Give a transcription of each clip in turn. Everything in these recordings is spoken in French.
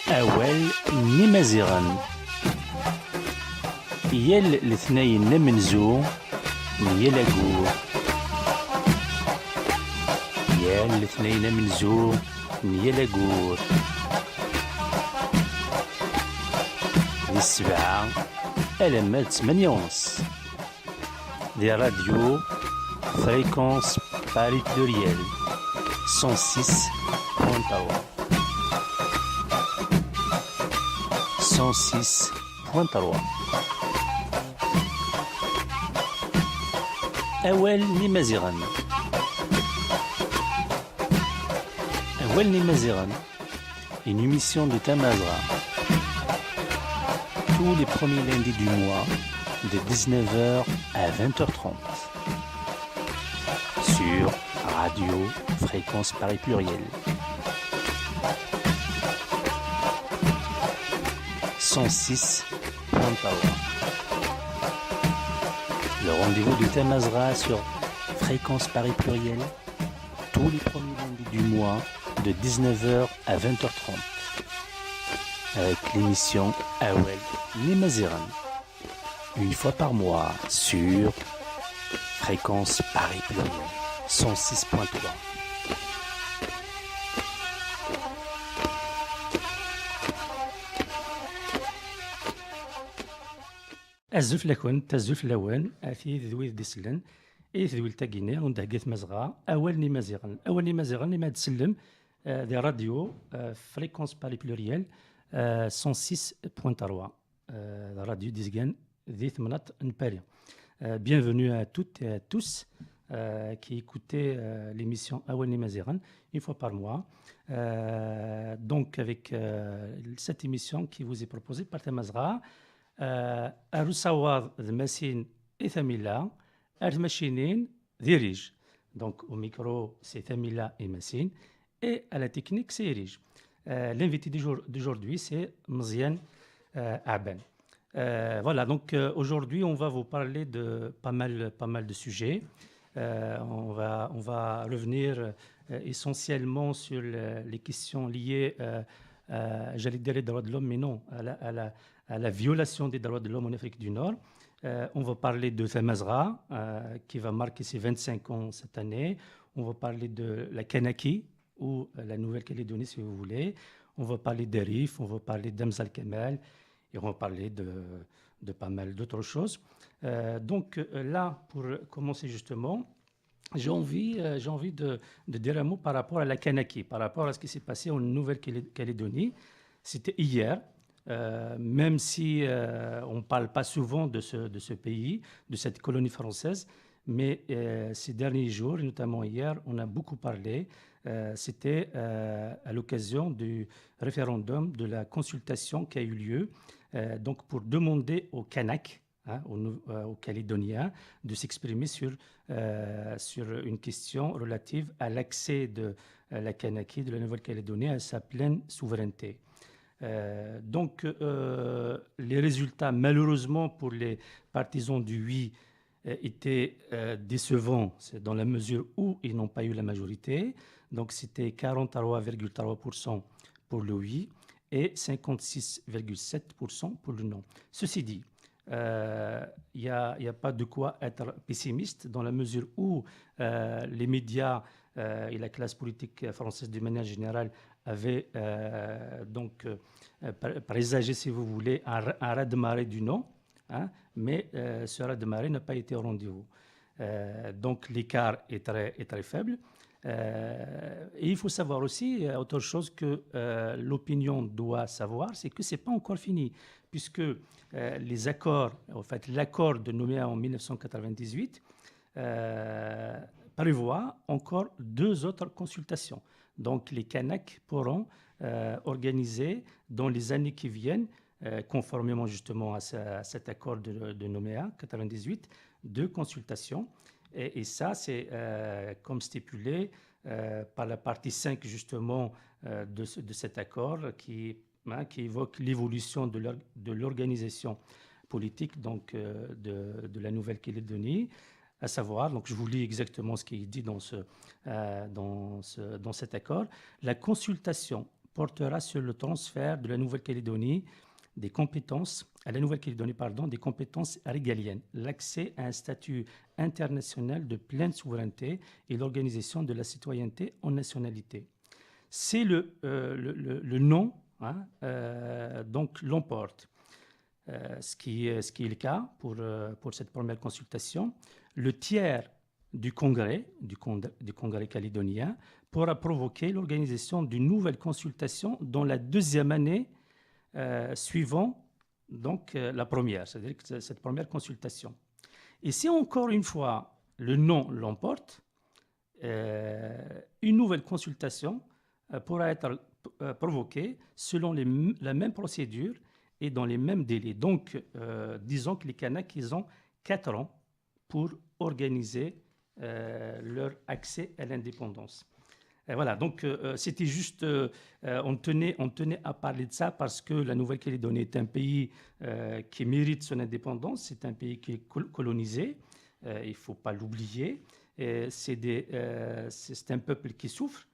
أول نمازيغن يل الاثنين نمنزو نيلاقور يل الاثنين نمنزو نيلاقور دي السبعة ألمات 8:30 دي راديو فريكونس باري بلوريال 106.3 106.3 أول نمازيغن أول نمازيغن une émission de Tamazra tous les premiers lundis du mois de 19h à 20h30 sur Radio Fréquence Paris Pluriel 106.3. Le rendez-vous de Tamazra sur Fréquence Paris Pluriel tous les premiers lundis du mois de 19h à 20h30 avec l'émission Awel Nemaziran une fois par mois sur Fréquence Paris Pluriel 106.3. الزف لكون تزف لوان أثي ذوي ديسلن إيه ذوي التاقيني وندهقث مزغا أول نمازيغن أول نمازيغن لما تسلم دي راديو فريكونس باري بلوريال 106.3 راديو ديزغان ذي ثمنات نباري. Bienvenue à toutes et à tous qui écoutez l'émission Awel Nemaziran une fois par mois. Donc avec cette émission qui vous est proposée par Tamazra, Arusawad de Massine et Thamila, Armachinin dirige. Donc au micro c'est Thamila et Massine et à la technique c'est Erige. L'invité d'aujourd'hui c'est Mziane Aben. Voilà, donc aujourd'hui on va vous parler de pas mal de sujets. On va revenir essentiellement sur les questions liées, j'allais dire les droits de l'homme, mais non, à la violation des droits de l'homme en Afrique du Nord. On va parler de Tamazra, qui va marquer ses 25 ans cette année. On va parler de la Kanaki, ou la Nouvelle-Calédonie si vous voulez. On va parler d'Arif, on va parler d'Amzal Kemal, et on va parler de pas mal d'autres choses. Donc là, pour commencer justement, j'ai envie de dire un mot par rapport à la Kanaki, par rapport à ce qui s'est passé en Nouvelle-Calédonie. C'était hier, même si on ne parle pas souvent de ce pays, de cette colonie française, mais ces derniers jours, et notamment hier, on a beaucoup parlé. C'était à l'occasion du référendum de la consultation qui a eu lieu donc pour demander aux Kanaks, aux Calédoniens, de s'exprimer sur une question relative à l'accès de la Kanaki, de la Nouvelle-Calédonie, à sa pleine souveraineté. Donc, les résultats, malheureusement pour les partisans du oui, étaient décevants, dans la mesure où ils n'ont pas eu la majorité. Donc, c'était 43,3% pour le oui et 56,7% pour le non. Ceci dit, il n'y a pas de quoi être pessimiste dans la mesure où les médias et la classe politique française de manière générale avaient présagé, si vous voulez, un raz-de-marée du non, mais ce raz-de-marée n'a pas été au rendez-vous. Donc l'écart est très faible. Et il faut savoir aussi, autre chose que l'opinion doit savoir, c'est que ce n'est pas encore fini, puisque les accords, en fait l'accord de Nouméa en 1998 prévoit encore 2 autres consultations. Donc les Kanaks pourront organiser dans les années qui viennent, conformément justement à cet accord de Nouméa 98, 2 consultations. Et ça, c'est comme stipulé par la partie 5 justement de cet accord qui évoque l'évolution de l'organisation politique donc, de la Nouvelle-Calédonie à savoir, donc je vous lis exactement ce qui est dit dans cet accord, la consultation portera sur le transfert de la Nouvelle-Calédonie des compétences, à la Nouvelle-Calédonie, pardon, des compétences régaliennes, l'accès à un statut international de pleine souveraineté et l'organisation de la citoyenneté en nationalité. C'est le nom, hein, donc l'emporte. Ce qui est le cas pour cette première consultation. Le tiers du Congrès calédonien pourra provoquer l'organisation d'une nouvelle consultation dans la deuxième année suivant donc, la première, c'est-à-dire que cette première consultation. Et si encore une fois le non l'emporte, une nouvelle consultation pourra être provoquée selon la même procédure et dans les mêmes délais. Donc, disons que les Kanaks, ils ont 4 ans pour organiser leur accès à l'indépendance. Et voilà, donc c'était juste, on tenait à parler de ça parce que la Nouvelle-Calédonie est un pays qui mérite son indépendance, c'est un pays qui est colonisé, il ne faut pas l'oublier, c'est un peuple qui souffre.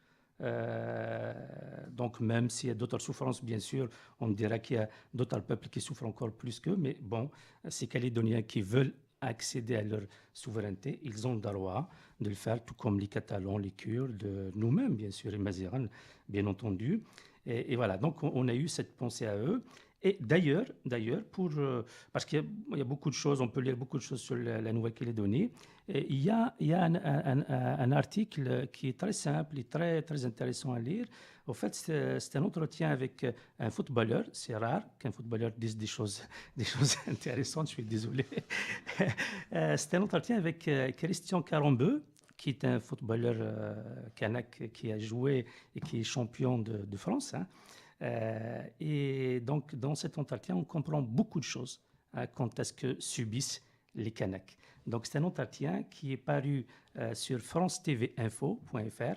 Donc même s'il y a d'autres souffrances, bien sûr, on dira qu'il y a d'autres peuples qui souffrent encore plus qu'eux, mais bon, ces Calédoniens qui veulent accéder à leur souveraineté, ils ont le droit de le faire, tout comme les Catalans, les Kurdes, nous-mêmes, bien sûr, et Mazéran, bien entendu. Et voilà, donc on a eu cette pensée à eux. Et d'ailleurs, parce qu'il y a beaucoup de choses, on peut lire beaucoup de choses sur la Nouvelle-Calédonie, il y a un article qui est très simple et très, très intéressant à lire. Au fait, c'est un entretien avec un footballeur. C'est rare qu'un footballeur dise des choses intéressantes, je suis désolé. C'est un entretien avec Christian Carambeu, qui est un footballeur kanak qui a joué et qui est champion de France. Hein. Et donc, dans cet entretien, on comprend beaucoup de choses quant à ce que subissent les Kanaks. Donc, c'est un entretien qui est paru sur france-tv-info.fr.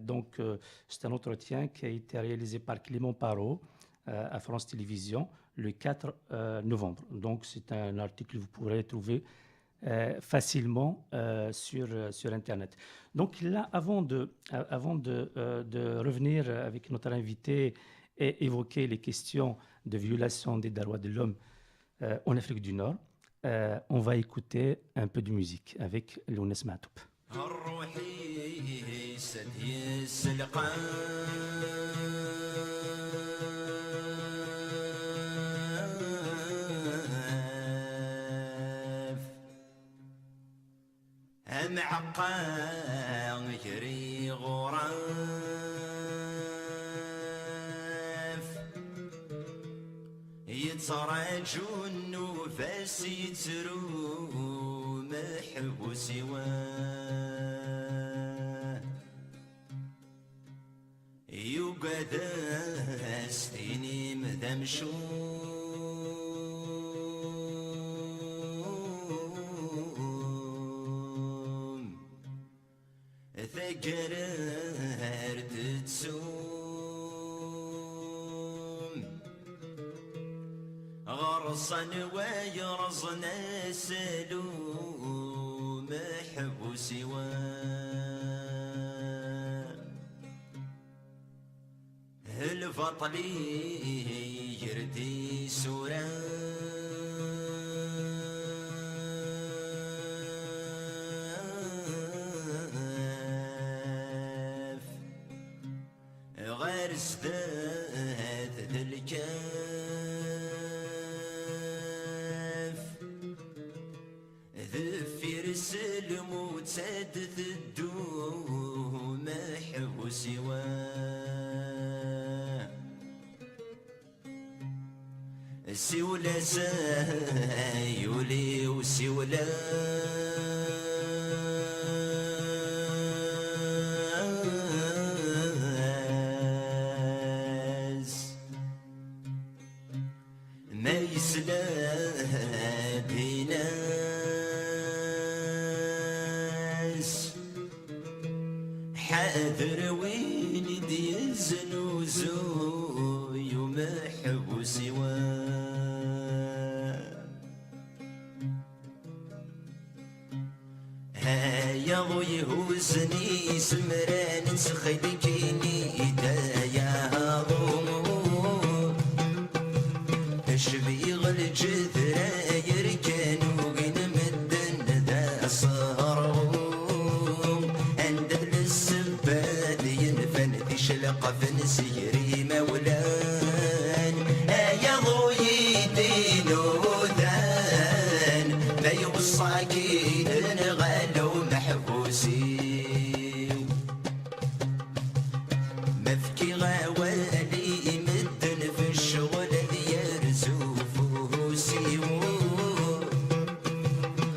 Donc, c'est un entretien qui a été réalisé par Clément Parot à France Télévisions le 4 novembre. Donc, c'est un article que vous pourrez trouver facilement sur Internet. Donc là, avant de revenir avec notre invité et évoquer les questions de violation des droits de l'homme en Afrique du Nord, on va écouter un peu de musique avec Lounes Matoup. معقا يجري غراف يتراجو النفاس يترو محبوس واه يقعد استيني مذمشو قررت تسوم غرصا ويرزنا سلوم محبوس الفطلي يردي سوران ازداد الكاف ذفير سلم وتسدد الدوم محبوس سولا زايولي وسولا حاذر وين ديزن وزو يمحب سوا يا ضوي هوزني سمران سخيلكيني يا ضوم شبيغ الجذرة يركن وقن مدن ذا صهرهم عند السباد ينفن ذي شلق فنسيري مولان يا ضوي دينو ذان ما يوصاكين غالو محبوسي مفكي غوالي مدن في الشغل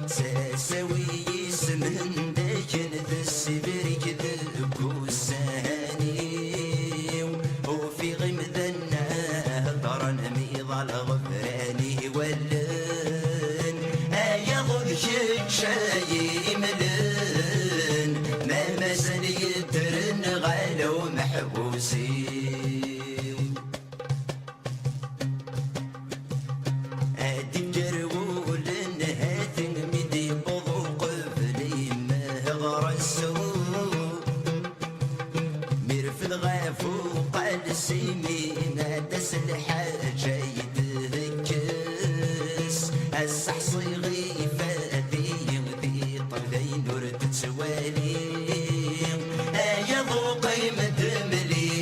ساسوي اسمن داكن ذا السبرك ذكوساني وفي غمذنا هضرن ميضة الغفراني ولن يضل شاي ملن ما مازال يدرن غالو محبوسي سيمين دس الحاجة يتذكس السحصي غيفة ذي طلعين ورد تسوالي يا ذوقي مدملي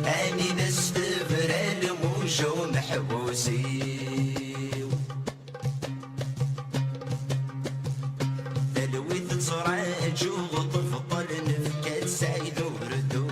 أني نستفر الموجة ومحبوسي تلويث تصراج وغطف طل نفكات سعيد وردو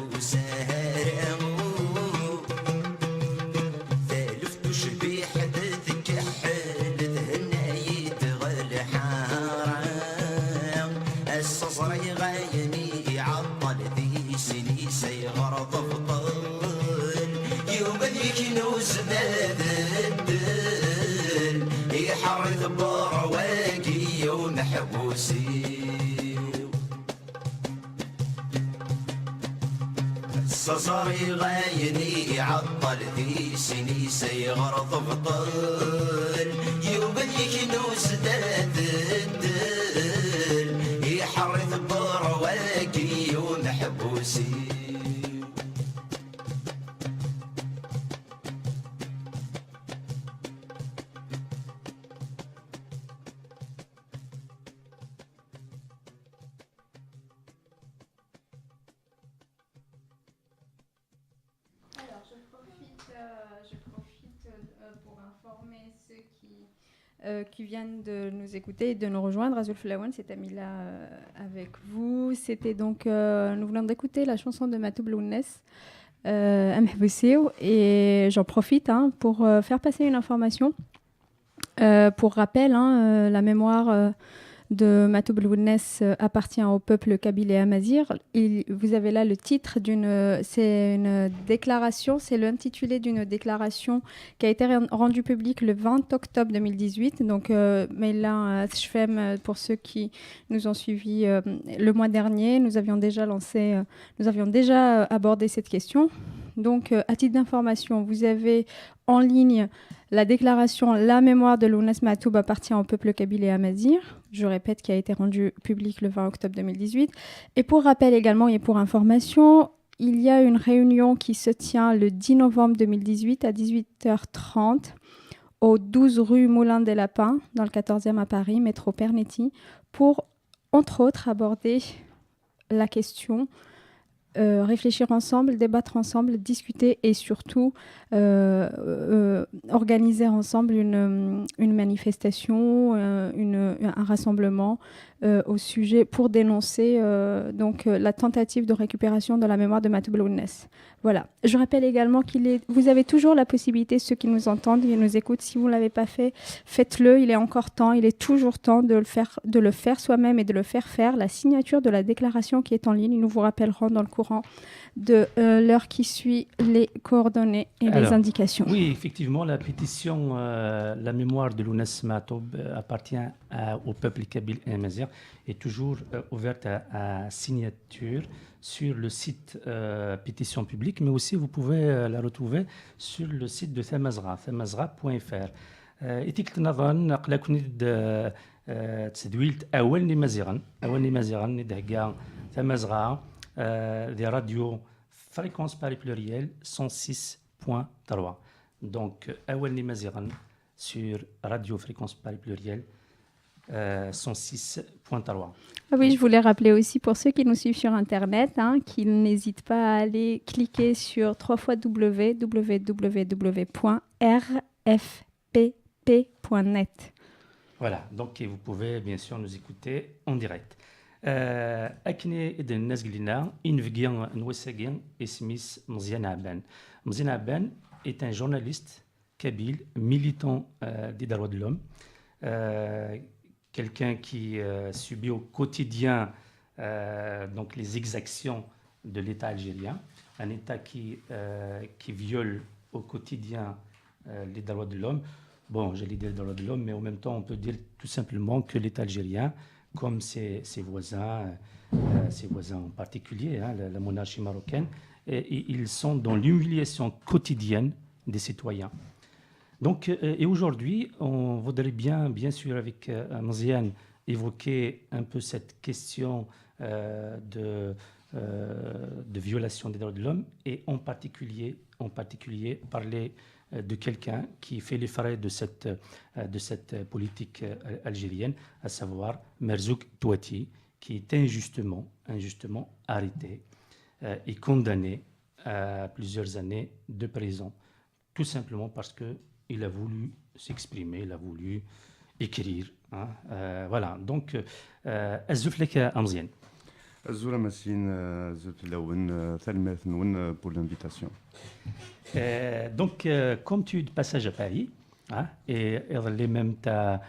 يحرث برواقي ومحبوسي صصري غايني عطل ذي سني سيغر طفطل يبليك نوس دادل يحرث برواقي ومحبوسي Qui viennent de nous écouter et de nous rejoindre. Azul Flawan, c'est Amila avec vous. C'était donc, nous venons d'écouter la chanson de Matou Blounes, et j'en profite pour faire passer une information. Pour rappel, la mémoire de Matou Blounes appartient au peuple kabyle et amazigh. Vous avez là le titre c'est une déclaration, c'est l'intitulé d'une déclaration qui a été rendue publique le 20 octobre 2018. Donc, mais là, pour ceux qui nous ont suivis le mois dernier, nous avions déjà abordé cette question. Donc, à titre d'information, vous avez en ligne la déclaration « La mémoire de Lounes Matoub appartient au peuple kabyle et amazigh », je répète, qui a été rendue publique le 20 octobre 2018. Et pour rappel également et pour information, il y a une réunion qui se tient le 10 novembre 2018 à 18h30 au 12 rue Moulin des Lapins, dans le 14e à Paris, métro Pernetti, pour, entre autres, aborder la question réfléchir ensemble, débattre ensemble, discuter et surtout organiser ensemble une manifestation, un rassemblement au sujet pour dénoncer la tentative de récupération de la mémoire de Matou Blounes. Voilà. Je rappelle également vous avez toujours la possibilité, ceux qui nous entendent, qui nous écoutent, si vous ne l'avez pas fait, faites-le, il est encore temps, il est toujours temps de le faire soi-même et de le faire. La signature de la déclaration qui est en ligne, nous vous rappellerons dans le courant de l'heure qui suit les coordonnées et les indications. Oui, effectivement, la pétition La mémoire de Lounes Matoub appartient au peuple kabyle et amazigh est toujours ouverte à signature sur le site pétition publique, mais aussi vous pouvez la retrouver sur le site de Thamazra, thamazra.fr. إتيكت نظن قلا كنت تسدويلت أول مزيغا ندهقا ثمازغا دي راديو فريكونس باري بلوريال 106.3 دونك أول مزيغا sur Radio Fréquence Paris Pluriel 106.3. Ah oui, je voulais rappeler aussi pour ceux qui nous suivent sur Internet qu'ils n'hésitent pas à aller cliquer sur www.rfpp.net. Voilà, donc vous pouvez bien sûr nous écouter en direct. أكني إذا الناس قلنا إنفقيا نوساقيا اسميس مزيان عبان. مزيان عبان est un journaliste kabyle, militant des droits de l'homme, quelqu'un qui subit au quotidien donc les exactions de l'État algérien, un État qui viole au quotidien les droits de l'homme. Bon, j'allais dire les droits de l'homme, mais en même temps, on peut dire tout simplement que l'État algérien, comme ses voisins en particulier, la monarchie marocaine, ils sont dans l'humiliation quotidienne des citoyens. Donc, et aujourd'hui, on voudrait bien sûr, avec Mziane, évoquer un peu cette question de violation des droits de l'homme et en particulier parler de quelqu'un qui fait les frais de cette politique algérienne, à savoir Merzouk Touati, qui est injustement arrêté et condamné à plusieurs années de prison, tout simplement parce qu'il a voulu s'exprimer, il a voulu écrire. Voilà, donc, Azouflek Amziane. Azoula Massine, Zoutlaouen, Thalmeth Noun pour l'invitation. Donc, comme tu es de passage à Paris, et même tu as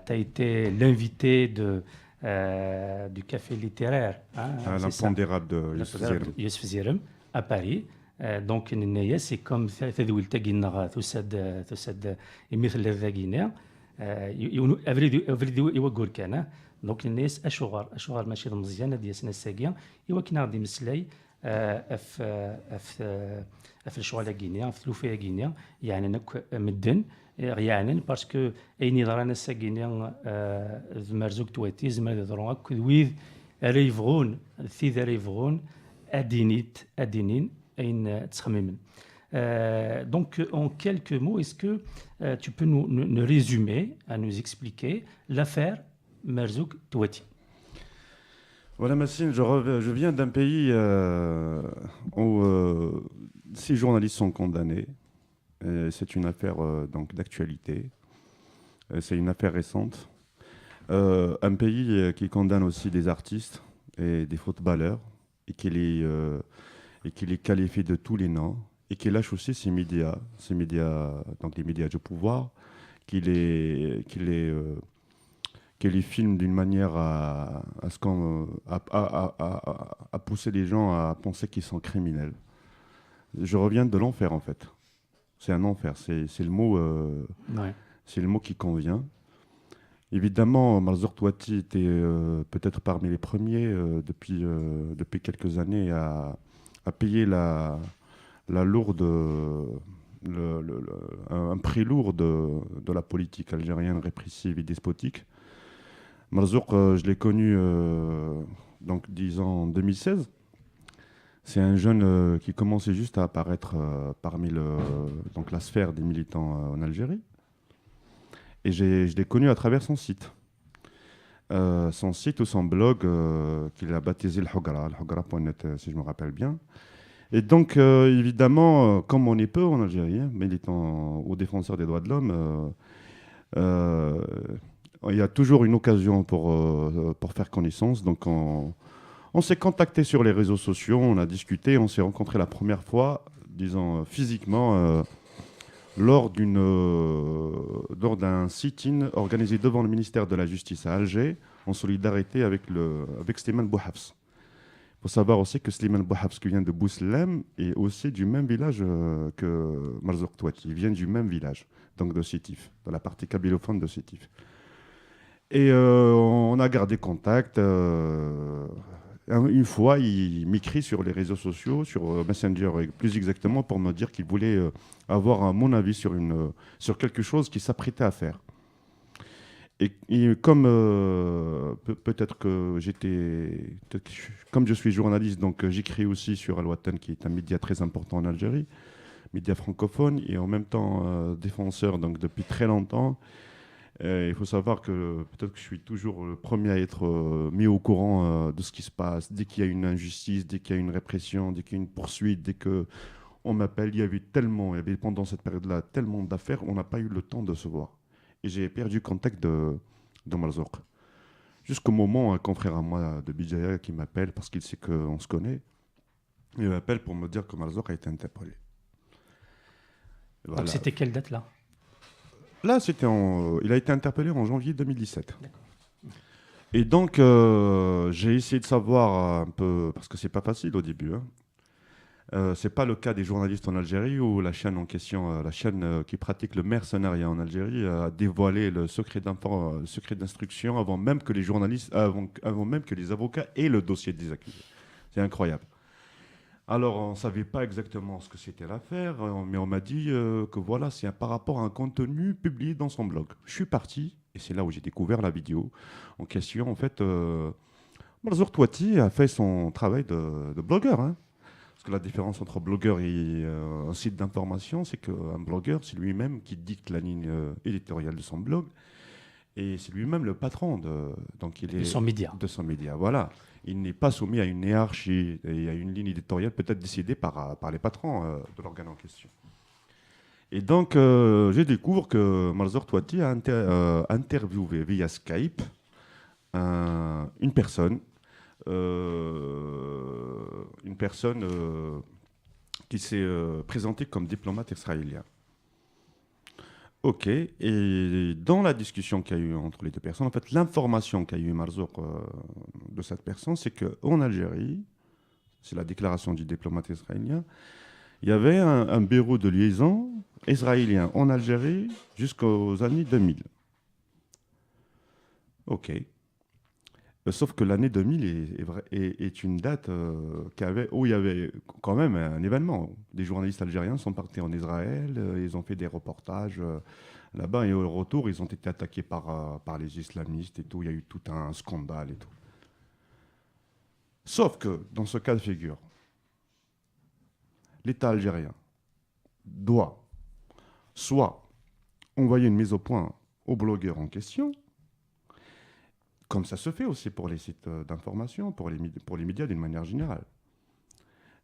été l'invité du café littéraire. À l'impondérable de Youssef Zirem à Paris. Donc, c'est comme تذويل تاقينا ثسد مثل الذاقينا أفريد يوقور كان دونك الناس أشغار ماشي مزيانة ديال سنة الساقية كنا غادي مسلاي في الشغل غينيا في الثلوفيه غينيا يعني نك مدن يعني باسكو ايني ضرانا الساقينيا مرزوق تواتي زعما يضرون هكا ويذ ريفغون ثيذ ريفغون ادينين أين تخممن. Donc, en quelques mots, est-ce que tu peux nous résumer, nous expliquer l'affaire Merzouk Touati? Voilà, Massine, je viens d'un pays où 6 journalistes sont condamnés. C'est une affaire donc, d'actualité. C'est une affaire récente. Un pays qui condamne aussi des artistes et des footballeurs et qui les qualifie de tous les noms et qui lâche aussi ces médias, donc les médias du pouvoir, qui les filment d'une manière à pousser les gens à penser qu'ils sont criminels. Je reviens de l'enfer en fait. C'est un enfer, c'est le mot, c'est le mot qui convient. Évidemment, Merzouk Touati était peut-être parmi les premiers depuis quelques années à payer un prix lourd de la politique algérienne répressive et despotique. Merzouk, je l'ai connu donc, disons en 2016. C'est un jeune qui commençait juste à apparaître parmi donc, la sphère des militants en Algérie. Et je l'ai connu à travers son site. Son site ou son blog qu'il a baptisé al-Hogra.net, si je me rappelle bien. Et donc, évidemment, comme on est peu en Algérie, militant ou défenseur des droits de l'homme, il y a toujours une occasion pour faire connaissance. Donc, on s'est contacté sur les réseaux sociaux, on a discuté, on s'est rencontrés la première fois, disons physiquement, lors d'un sit-in organisé devant le ministère de la Justice à Alger, en solidarité avec Slimane Bouhafs. Il faut savoir aussi que Slimane Bouhafs, qui vient de Bouslem, est aussi du même village que Merzouk Touati. Il vient du même village, donc de Sétif, de la partie kabylophone de Sétif. Et on a gardé contact. Une fois, il m'écrit sur les réseaux sociaux, sur Messenger plus exactement, pour me dire qu'il voulait avoir mon avis sur quelque chose qu'il s'apprêtait à faire. Et comme peut-être que comme je suis journaliste, donc j'écris aussi sur Al Watan, qui est un média très important en Algérie, média francophone, et en même temps défenseur donc depuis très longtemps. Il faut savoir que peut-être que je suis toujours le premier à être mis au courant de ce qui se passe. Dès qu'il y a une injustice, dès qu'il y a une répression, dès qu'il y a une poursuite, dès qu'on m'appelle, il y avait pendant cette période-là tellement d'affaires, on n'a pas eu le temps de se voir. Et j'ai perdu contact de Marzouk. Jusqu'au moment, un confrère à moi de Bijaya qui m'appelle parce qu'il sait qu'on se connaît, il m'appelle pour me dire que Marzouk a été interpellé. Voilà. Donc c'était quelle date là? Là, il a été interpellé en janvier 2017. D'accord. Et donc, j'ai essayé de savoir un peu, parce que c'est pas facile au début. C'est pas le cas des journalistes en Algérie où la chaîne en question, la chaîne qui pratique le mercenariat en Algérie, a dévoilé le secret d'instruction avant même que les journalistes, avant même que les avocats aient le dossier des accusés. C'est incroyable. Alors, on ne savait pas exactement ce que c'était l'affaire, mais on m'a dit que voilà, c'est par rapport à un contenu publié dans son blog. Je suis parti, et c'est là où j'ai découvert la vidéo en question. En fait, Marzouk Touati a fait son travail de blogueur. Parce que la différence entre blogueur et un site d'information, c'est qu'un blogueur, c'est lui-même qui dicte la ligne éditoriale de son blog, et c'est lui-même le patron de son média. De son média, voilà. Il n'est pas soumis à une hiérarchie et à une ligne éditoriale peut-être décidée par les patrons de l'organe en question. Et donc, je découvre que Marzouk Touati a interviewé via Skype une personne qui s'est présentée comme diplomate israélien. Ok, et dans la discussion qu'il y a eu entre les deux personnes, en fait, l'information qu'a eu Marzouk de cette personne, c'est qu'en Algérie, c'est la déclaration du diplomate israélien, il y avait un bureau de liaison israélien en Algérie jusqu'aux années 2000. Ok. Sauf que l'année 2000 est une date où il y avait quand même un événement. Des journalistes algériens sont partis en Israël, ils ont fait des reportages là-bas, et au retour, ils ont été attaqués par les islamistes et tout. Il y a eu tout un scandale et tout. Sauf que, dans ce cas de figure, l'État algérien doit soit envoyer une mise au point aux blogueurs en question, comme ça se fait aussi pour les sites d'information, pour les médias d'une manière générale.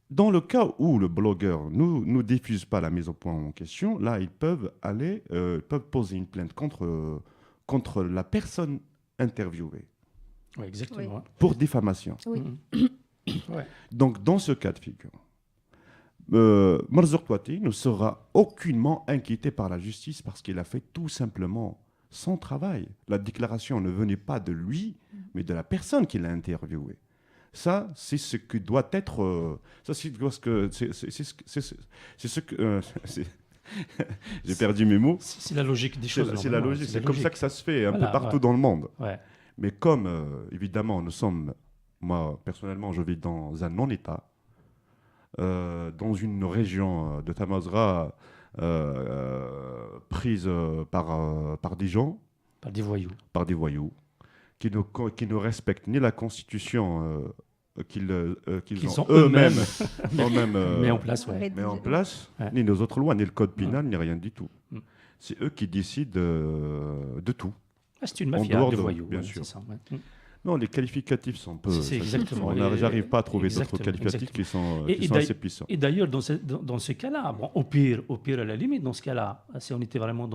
Dans le cas où le blogueur ne diffuse pas la mise au point en question, là, ils peuvent poser une plainte contre la personne interviewée. Oui, exactement. Oui. Pour diffamation. Oui. Ouais. Donc, dans ce cas de figure, Marzouk Touati ne sera aucunement inquiété par la justice parce qu'il a fait tout simplement son travail. La déclaration ne venait pas de lui, mais de la personne qui l'a interviewé. Ça, c'est ce que doit être. J'ai perdu mes mots. C'est la logique des choses. C'est la logique. C'est comme ça que ça se fait un peu partout dans le monde. Ouais. Mais comme, évidemment, moi, personnellement, je vis dans un non-État, dans une région de Tamazgha prise par des gens, Par des voyous. Qui ne respectent ni la Constitution qu'ils ont ont eux-mêmes mis en place. Ouais. mis en place, Ouais. ni nos autres lois, ni le code pénal, ni rien du tout. Mm. C'est eux qui décident de tout. Ah, c'est une En mafia dehors de de- voyous. bien ouais, sûr. c'est ça, ouais. Non, les qualificatifs sont peu... C'est exactement. J'arrive pas à trouver d'autres Exactement, qualificatifs qui sont Et assez puissants. Et d'ailleurs, dans ce cas-là, bon, au pire, à la limite, dans ce cas-là, si on était vraiment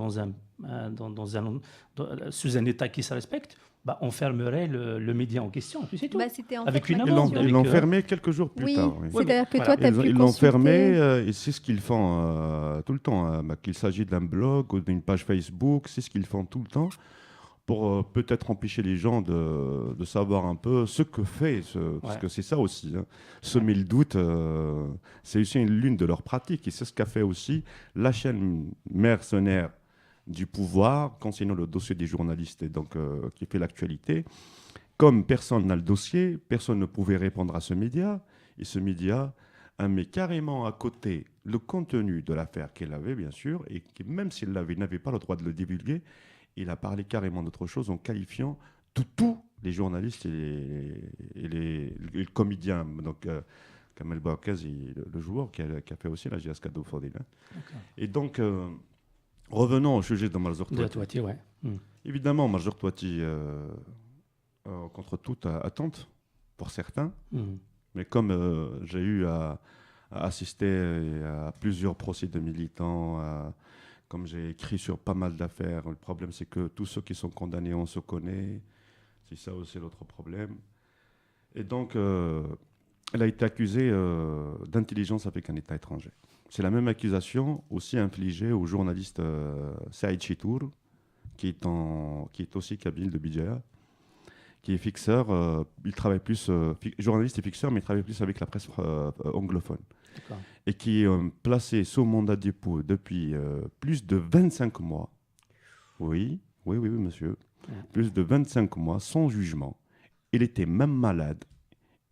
sous un État qui se respecte, bah, on fermerait le média en question, puis c'est tout. Bah, c'était en Avec fait une ma amende, question. Ils avec, l'ont fermé quelques jours plus Oui, tard. Oui. c'est-à-dire que Voilà. toi, tu as pu Ils l'ont consulter... fermé, et c'est ce qu'ils font tout le temps. Qu'il s'agit d'un blog ou d'une page Facebook, c'est ce qu'ils font tout le temps pour peut-être empêcher les gens de savoir un peu ce que fait, parce que c'est ça aussi. Semer le doute, c'est aussi l'une de leurs pratiques, et c'est ce qu'a fait aussi la chaîne mercenaire du pouvoir concernant le dossier des journalistes, et donc qui fait l'actualité. comme personne n'a le dossier, personne ne pouvait répondre à ce média. Et ce média a mis carrément à côté le contenu de l'affaire qu'il avait, bien sûr, et qui, même s'il l'avait, il n'avait pas le droit de le divulguer. Il a parlé carrément d'autre chose en qualifiant tous les journalistes et les comédiens. Donc, Kamel Bouakkaz, le joueur qui a fait aussi la GSK Fodil. Et donc, revenons au sujet de Marzouk De Touati. Touati, ouais. Évidemment, Marzouk Touati, contre toute attente, pour certains, mais comme j'ai eu à assister à plusieurs procès de militants, comme j'ai écrit sur pas mal d'affaires, le problème c'est que tous ceux qui sont condamnés, on se connaît. C'est ça aussi l'autre problème. Et donc, elle a été accusée d'intelligence avec un État étranger. C'est la même accusation aussi infligée au journaliste Saïd Chitour, qui est aussi kabyle de Bijaya, qui est fixeur. Il travaille plus, journaliste et fixeur, mais il travaille plus avec la presse anglophone. D'accord. Et qui est placé sous mandat de dépôt depuis plus de 25 mois. Oui, monsieur. Plus de 25 mois, sans jugement. Il était même malade.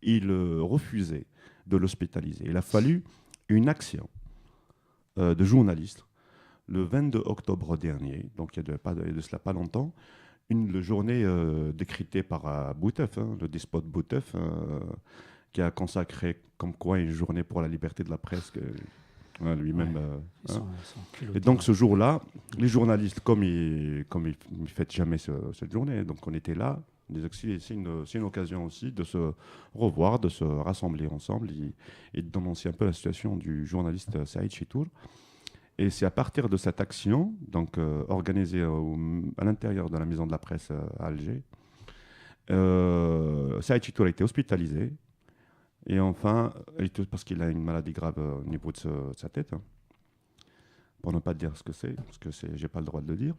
Il refusait de l'hospitaliser. Il a fallu une action de journaliste le 22 octobre dernier, donc il y a de cela pas longtemps, une journée décrétée par Boutef, le despote Boutef, qui a consacré comme quoi une journée pour la liberté de la presse. Lui-même. Et donc ce jour-là, les journalistes, comme ils ne fêtent jamais cette journée, donc on était là. C'est une occasion aussi de se revoir, de se rassembler ensemble et de dénoncer un peu la situation du journaliste Saïd Chitour. Et c'est à partir de cette action, donc organisée à l'intérieur de la maison de la presse à Alger, Saïd Chitour a été hospitalisé. Et enfin, parce qu'il a une maladie grave au niveau de sa tête, pour ne pas dire ce que c'est, parce que j'ai pas le droit de le dire.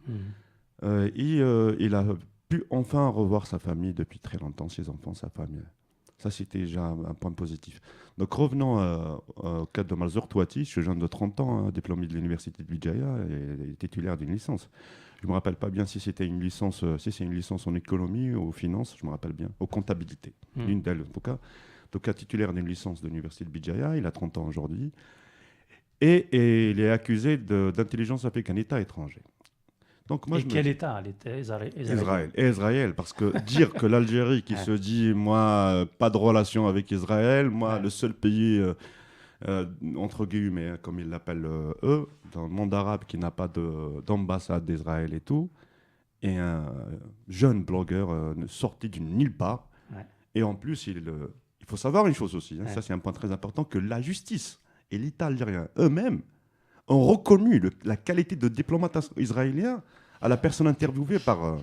Il a pu enfin revoir sa famille depuis très longtemps, ses enfants, sa famille. Ça, c'était déjà un point positif. Donc revenons au cas de Marzouk Touati, ce jeune de 30 ans, diplômé de l'université de Bijaya et titulaire d'une licence. Je ne me rappelle pas bien si c'était une licence, si c'est une licence en économie ou finance, je me rappelle bien, ou comptabilité, l'une d'elles en tout cas. Donc, titulaire d'une licence de l'université de Bijaya, il a 30 ans aujourd'hui, et il est accusé d'intelligence avec un État étranger. Donc, moi, quel État? L'État Israël. Israël, parce que dire que l'Algérie qui se dit, moi, pas de relation avec Israël, moi, le seul pays, entre guillemets, comme ils l'appellent eux, dans le monde arabe qui n'a pas d'ambassade d'Israël et tout, et un jeune blogueur sorti d'une nulle part, et en plus, il faut savoir une chose aussi, ça c'est un point très important, que la justice et l'État algérien eux-mêmes ont reconnu la qualité de diplomate israélien à la personne interviewée par...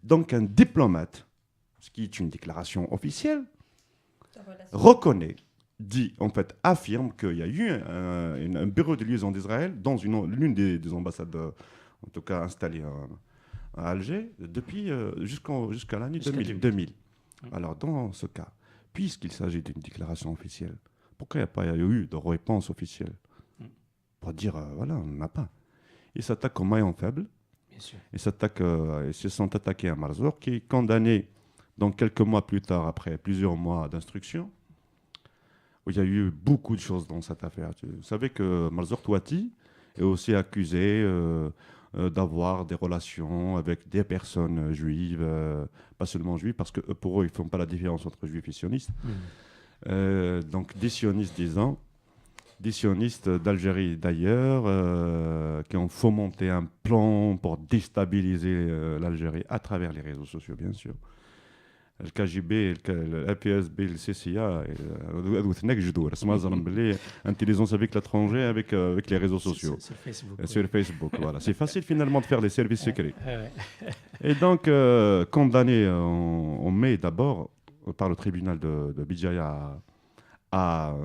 Donc un diplomate, ce qui est une déclaration officielle, reconnaît, affirme qu'il y a eu un bureau de liaison d'Israël dans l'une des ambassades, en tout cas installées à Alger, depuis jusqu'à l'année 2000. Alors dans ce cas, puisqu'il s'agit d'une déclaration officielle, pourquoi il n'y a pas eu de réponse officielle pour dire, voilà, on n'en a pas. Ils s'attaquent au maillon faible. Bien sûr. Ils se sont attaqués à Marzouk, qui est condamné donc quelques mois plus tard, après plusieurs mois d'instruction, où il y a eu beaucoup de choses dans cette affaire. Vous savez que Marzouk Touati est aussi accusé d'avoir des relations avec des personnes juives, pas seulement juives, parce que pour eux, ils ne font pas la différence entre juifs et sionistes. Donc des sionistes, disons, des sionistes d'Algérie d'ailleurs, qui ont fomenté un plan pour déstabiliser l'Algérie à travers les réseaux sociaux, bien sûr. Le KGB, le PSB, le CCA, intelligence avec l'étranger, avec les réseaux sociaux. Sur Facebook. Sur Facebook, voilà. C'est facile finalement de faire des services secrets. Et donc, condamné en mai d'abord par le tribunal de Bijaya à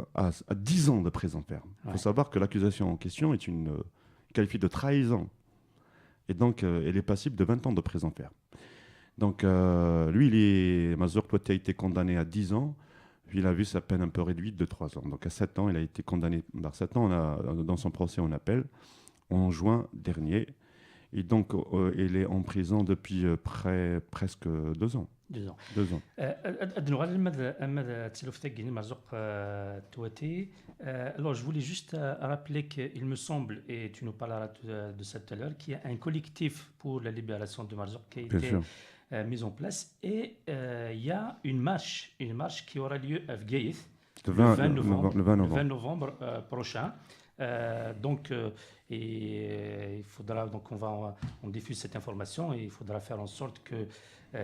10 ans de prison ferme. Il faut savoir que l'accusation en question est qualifiée de trahison. Et donc, elle est passible de 20 ans de prison ferme. Donc, lui, Marzouk Touati a été condamné à 10 ans, puis il a vu sa peine un peu réduite de 3 ans. Donc, à 7 ans, il a été condamné par 7 ans dans son procès en appel, en juin dernier. Et donc, il est en prison depuis presque 2 ans. 2 ans. 2 ans. Alors, je voulais juste rappeler qu'il me semble, et tu nous parleras de ça tout à l'heure, qu'il y a un collectif pour la libération de Marzouk qui a Bien été sûr. mis en place. Et il y a une marche qui aura lieu à Fgaïth Le le 20 20 novembre, le 20 novembre. prochain. Il faudra donc on diffuse cette information et il faudra faire en sorte que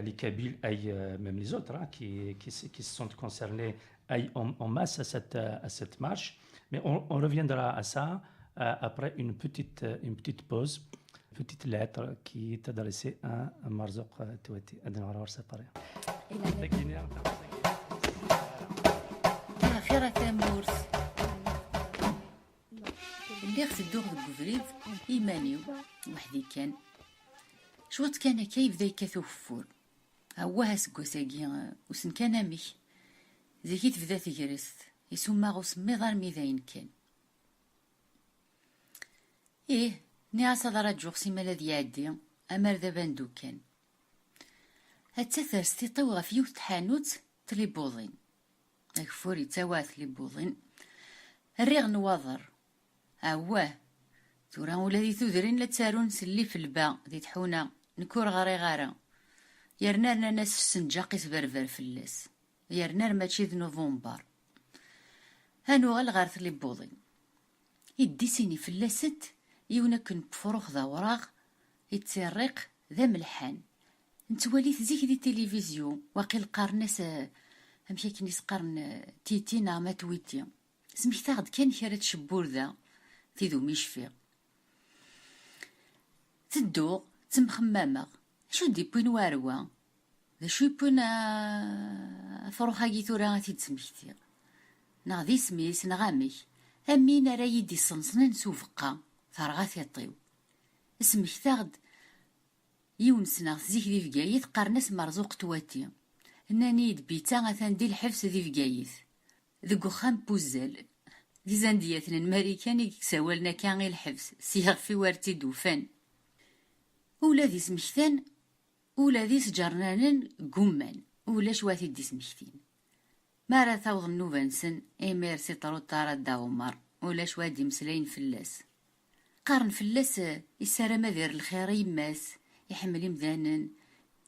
les Kabyles aillent, même les autres qui se sentent concernés, aillent en masse à cette marche. Mais on reviendra à ça après une petite pause, une petite lettre qui est adressée à Marzouk Touati. آخرة تمورث اللي غتدوغ ديك الفريد إيمانيو وحدي كان شوط كان كيف ذا يكاثو فور هواه سكوساكي وسن كان أمي زي تبدا تجرس يسمى غوس ميضار ميذاين كان إيه نعاس هذا رجوغ سيما الذي يعدي أمر ذا باندو كان هتثر ستيطوغ في يوت حانوت تلي بوضين أكفوري تواث لي بوضين الريغ نواظر أواه تورا ولادي تودرين لتسارون سلي في البا دي تحونا نكور غاري غارا يرنارنا ناس في السنجاقي سبربر في اللاس يرنار ماشي ذ نوفمبر هانو غالغارث لي بوضين يديسيني في اللاست يونكن بفروخ ذا وراغ يتسرق ذا ملحان نتوالي زيك دي تلفزيون واقيل قارناس امشي كنيس قرن تيتينا ما تويتي سميك تاغد كان كرات شبور ذا تيذو ميشفي تدو تمخمامة شو دي بوين واروا ذا شو يبون فروخا جيثورا غاتي تسميكتي نغذي سميس نغامي امين راه يدي صنصنن سوفقا ثرغاث يطيو اسميك تاغد يونسنا زيك دي فقايث قرناس مرزوق تواتي انني دبيتا غاثان دي الحبس دي فقايث ذو خام بوزال دي زاندياتنا الماريكاني كساولنا كان غير الحبس سيغ في وارتي دوفان ولا ذي سمكتان ولا ذي سجرنانن قمان ولا شواتي دي سمكتين ما راه ثوض النوفانسن ايمير سيطرو طارا داومر ولا شوادي مسلين فلاس قارن فلاس يسارا ما دير الخير يماس يحمل يمدانن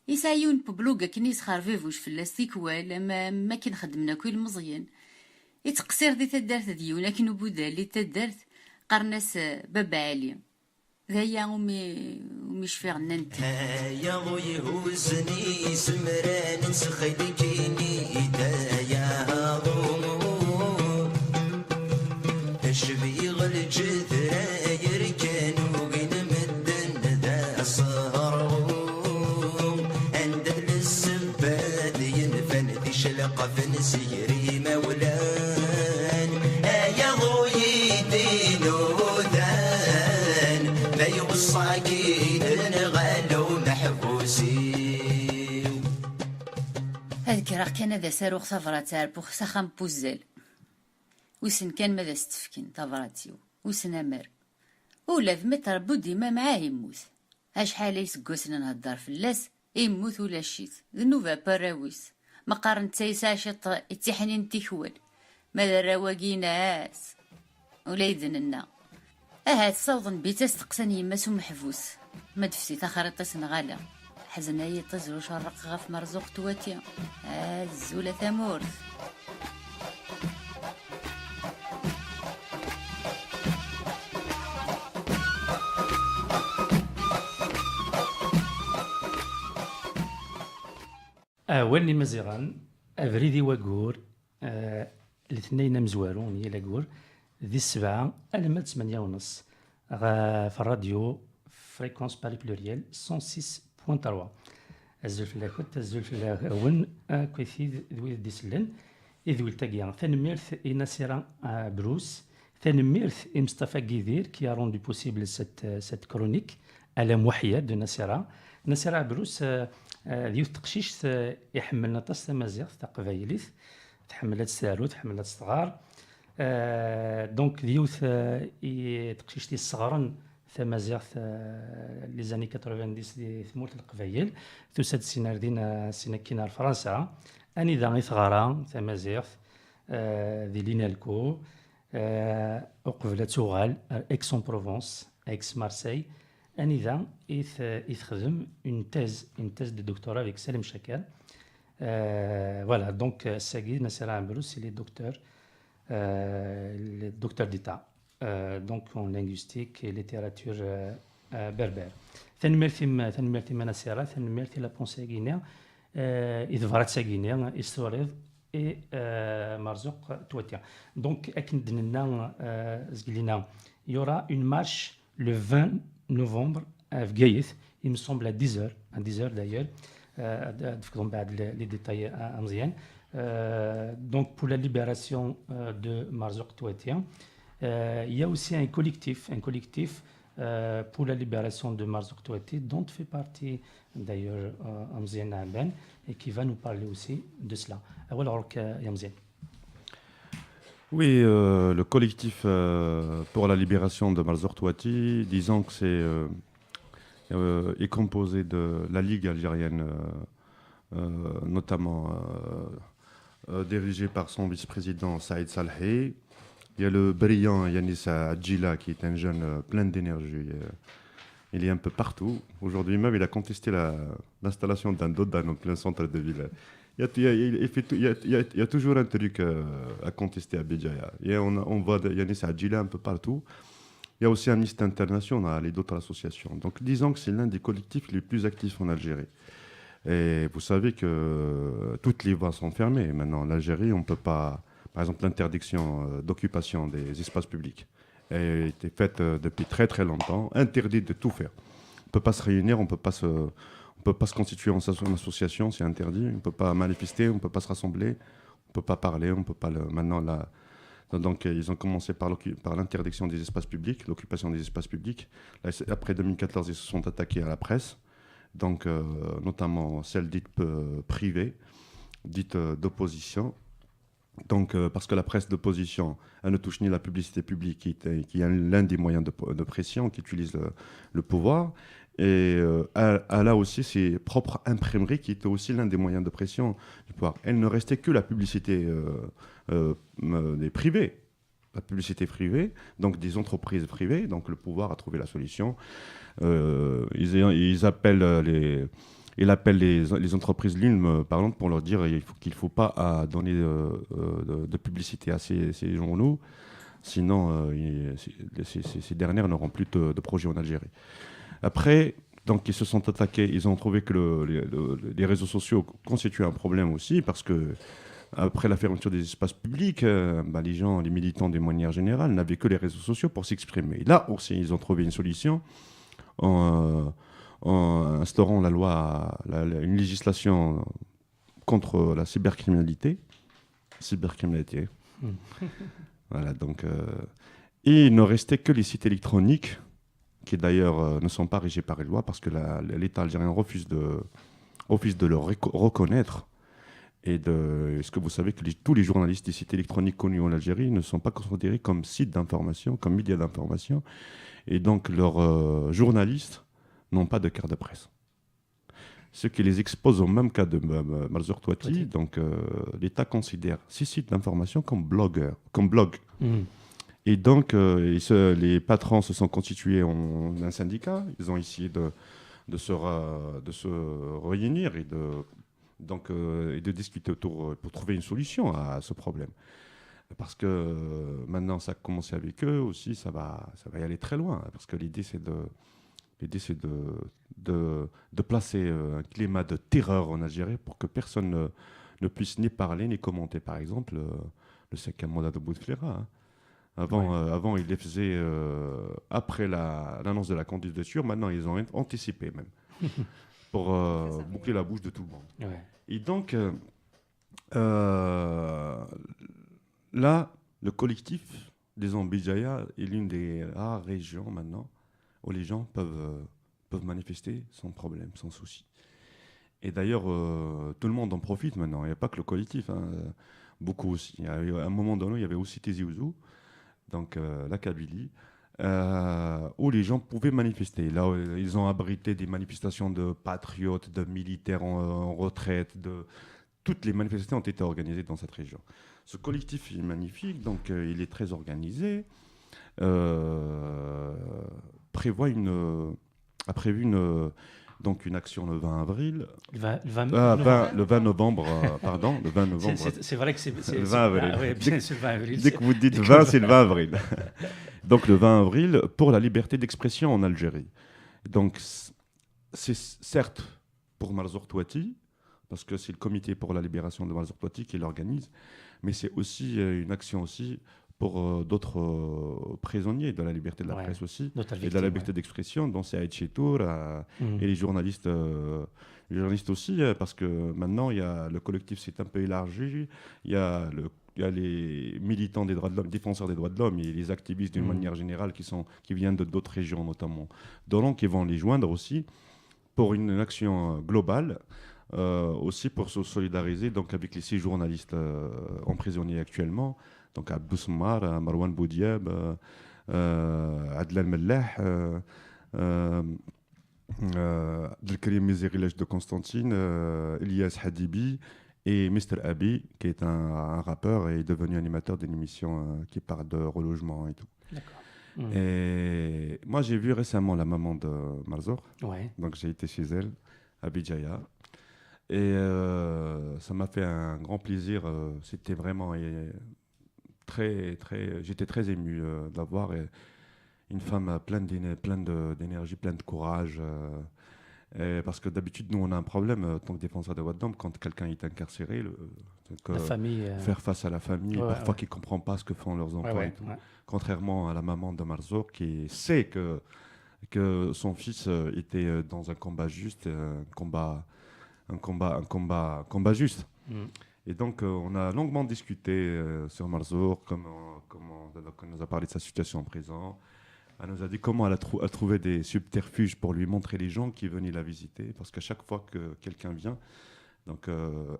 يسايون ببلوغا كنيس خارفيفوش فلاس تيكوال ما كان خدمنا كل مزيان يتقصير دي تدارت ديونا كنو بودالي تدارت قرناس بابا علي ذايا ومي شفيغ ننت يا ضوي هوزني سمران نسخيلي كيني دايا ضو شبيغ الجذرة يركن وين مدن ذا صهر عند السباد ينفن ذي شلقة فنسيري مولان يا ضوي دينو ذان ما يوصاكين غالو محبوسي هذيك راه كان هذا ساروخ ثفرات بوخ سخم بوزال وسن كان ماذا ستفكين ثفراتيو وسن امر ولا ذمت ربو ديما معاه يموت شحال يسقوسنا نهضر في اللاس يموت ولا شيت ذنوبا باراويس ما قارن تسايسا شط يتحنين تيكوال ماذا رواقي ناس ولا يدننا تصوضن بيتا استقسان يماس ومحبوس ما دفسي تخريطة سنغالا حزنا يتزرو شرق غف مرزوق تواتيا الزولة ثمورث ولي مزيغان افريدي وقور الاثنين مزوارون هي لاقور ذي 7 المد 8 ونص في الراديو فريكونس باري بلوريال 106.3 الزلف لاكوت الزلف لاون كويثيد ذوي ديسلن ذوي التاقيا ثنميرث إناسيرا بروس ثنميرث مصطفى قيدير كي a rendu possible cette chronique على محيا دو ناسيرا بروس ديوث تقشيش يحملنا طاس تمازيغ تقبايليث تحملات السارو تحملات الصغار دونك ديوث تقشيش دي الصغارن ثم زرت لي زاني 90 دي ثمورت القبايل تسد سينار دينا سينكينا فرنسا اني ذا غيثغارا ثم زرت دي لينالكو وقبل توغال اكسون بروفونس اكس مارسي اني ذا يخدم اون تيز دو دكتوراه avec سالم شاكر voilà donc Sagui Nassera Ambrous c'est les docteurs d'État donc en linguistique et littérature berbère. ثنمرتي مناسيرا ثنمرتي لا بونسي غينيا إذفرات ساغينيا إستوريف et Marzouk Touatia. Donc il y aura une marche le 20 novembre à Vgaïth, il me semble à 10h d'ailleurs. Les détails à Amzian. Donc pour la libération de Marzouk Touatia, il y a aussi un collectif pour la libération de Marzouk Touatia dont fait partie d'ailleurs Amzian Aben et qui va nous parler aussi de cela. Alors Amzian. Oui, le collectif pour la libération de Marzouk Touatia, disons que c'est est composé de la Ligue algérienne, notamment dirigée par son vice-président Saïd Salhi. Il y a le brillant Yanis Adjila qui est un jeune plein d'énergie. Il est un peu partout. Aujourd'hui même, il a contesté l'installation d'un dodan en plein centre de ville. Il y a toujours un truc à contester à Béjaïa. On voit Yanis Adjila un peu partout. Il y a aussi Amnesty International et d'autres associations. Donc disons que c'est l'un des collectifs les plus actifs en Algérie. Et vous savez que toutes les voies sont fermées. Maintenant, en Algérie, on ne peut pas... Par exemple, l'interdiction d'occupation des espaces publics a été faite depuis très très longtemps, interdit de tout faire. On ne peut pas se réunir, on ne peut pas se constituer en association, c'est interdit. On ne peut pas manifester, on ne peut pas se rassembler, on ne peut pas parler, on ne peut pas... Maintenant, là... Donc, ils ont commencé par l'interdiction des espaces publics, l'occupation des espaces publics. Là, après 2014, ils se sont attaqués à la presse, donc, notamment celle dite privée, dite d'opposition. Donc, parce que la presse d'opposition, elle ne touche ni la publicité publique, qui est l'un des moyens de pression, qui utilise le pouvoir, et elle a aussi ses propres imprimeries, qui étaient aussi l'un des moyens de pression du pouvoir. Elle ne restait que la publicité des privés, la publicité privée, donc des entreprises privées. Donc le pouvoir a trouvé la solution. Ils appellent les entreprises l'une, par exemple, pour leur dire qu'il ne faut pas donner de publicité à ces journaux, sinon ces dernières n'auront plus de projets en Algérie. Après, donc, ils se sont attaqués, ils ont trouvé que les réseaux sociaux constituaient un problème aussi, parce que après la fermeture des espaces publics, les militants de manière générale, n'avaient que les réseaux sociaux pour s'exprimer. Là aussi, ils ont trouvé une solution en instaurant la loi, une législation contre la cybercriminalité. Voilà, donc, et il ne restait que les sites électroniques, qui d'ailleurs ne sont pas régis par les lois, parce que l'État algérien refuse de le reconnaître. Est-ce que vous savez que tous les journalistes des sites électroniques connus en Algérie ne sont pas considérés comme sites d'information, comme médias d'information, et donc leurs journalistes n'ont pas de carte de presse. Ce qui les expose au même cas de Marzouk Touatia. Donc l'État considère ces sites d'information comme blog. Et donc les patrons se sont constitués en un syndicat. Ils ont essayé de se réunir et de discuter autour pour trouver une solution à ce problème. Parce que maintenant, ça a commencé avec eux aussi, ça va y aller très loin. Parce que l'idée, c'est de placer un climat de terreur en Algérie pour que personne ne puisse ni parler ni commenter. Par exemple, le 5e mandat de Bouteflika. Avant, ils les faisaient après l'annonce de la candidature. Maintenant, ils ont anticipé même. Pour boucler la bouche de tout le monde. Ouais. Et donc, là, le collectif des Ambidjaya est l'une des rares régions maintenant où les gens peuvent manifester sans problème, sans souci. Et d'ailleurs, tout le monde en profite maintenant. Il n'y a pas que le collectif, beaucoup aussi. À un moment donné, il y avait aussi Tizi Ouzou, donc la Kabylie. où les gens pouvaient manifester. Là, ils ont abrité des manifestations de patriotes, de militaires en retraite, toutes les manifestations ont été organisées dans cette région. Ce collectif est magnifique, donc il est très organisé. A prévu donc une action le 20 avril. Le 20 novembre, pardon, le 20 novembre. C'est vrai que c'est le 20 avril. Ah, oui, bien sûr, le 20 avril. Dès que vous dites 20, c'est le 20 avril. Donc le 20 avril pour la liberté d'expression en Algérie. Donc c'est certes pour Marzouk Touati, parce que c'est le comité pour la libération de Marzouk Touati qui l'organise, mais c'est aussi une action aussi pour d'autres prisonniers de la liberté de la presse aussi, et de la liberté d'expression, dont c'est Aïd Chetour et les journalistes aussi, parce que maintenant le collectif s'est un peu élargi, il y a les militants des droits de l'homme, défenseurs des droits de l'homme et les activistes d'une manière générale qui viennent d'autres régions, notamment d'Oran, qui vont les joindre aussi pour une action globale, aussi pour se solidariser donc, avec les 6 journalistes emprisonnés actuellement. Donc Abdou Sommar, Marwan Boudiab, Adlan Mellah, Abdelkarim Mézérilèche de Constantine, Elias Hadibi et Mr. Abi, qui est un rappeur et est devenu animateur d'une émission qui parle de relogement et tout. D'accord. Et moi, j'ai vu récemment la maman de Marzouk. Ouais. Donc j'ai été chez elle, à Bijaya. Et ça m'a fait un grand plaisir. C'était vraiment... j'étais très ému de la voir. Une femme pleine d'énergie, pleine de courage. Parce que d'habitude, nous, on a un problème, en tant que défenseur des droits de l'homme, quand quelqu'un est incarcéré, la famille, faire face à la famille, parfois qui ne comprend pas ce que font leurs enfants. Et tout. Contrairement à la maman de Marzouk, qui sait que son fils était dans un combat juste, un combat juste. Et donc, on a longuement discuté sur Marzouk, on nous a parlé de sa situation en prison. Elle nous a dit comment elle a trouvé des subterfuges pour lui montrer les gens qui venaient la visiter. Parce qu'à chaque fois que quelqu'un vient, donc,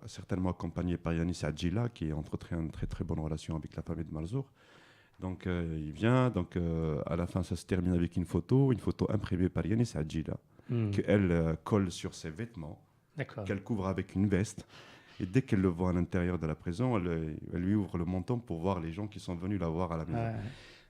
certainement accompagné par Yanis Adjila, qui entretient une très très bonne relation avec la famille de Marzouk. Donc, il vient, donc, à la fin, ça se termine avec une photo imprimée par Yanis Adjila, qu'elle colle sur ses vêtements, qu'elle couvre avec une veste. Et dès qu'elle le voit à l'intérieur de la prison, elle lui ouvre le menton pour voir les gens qui sont venus la voir à la maison.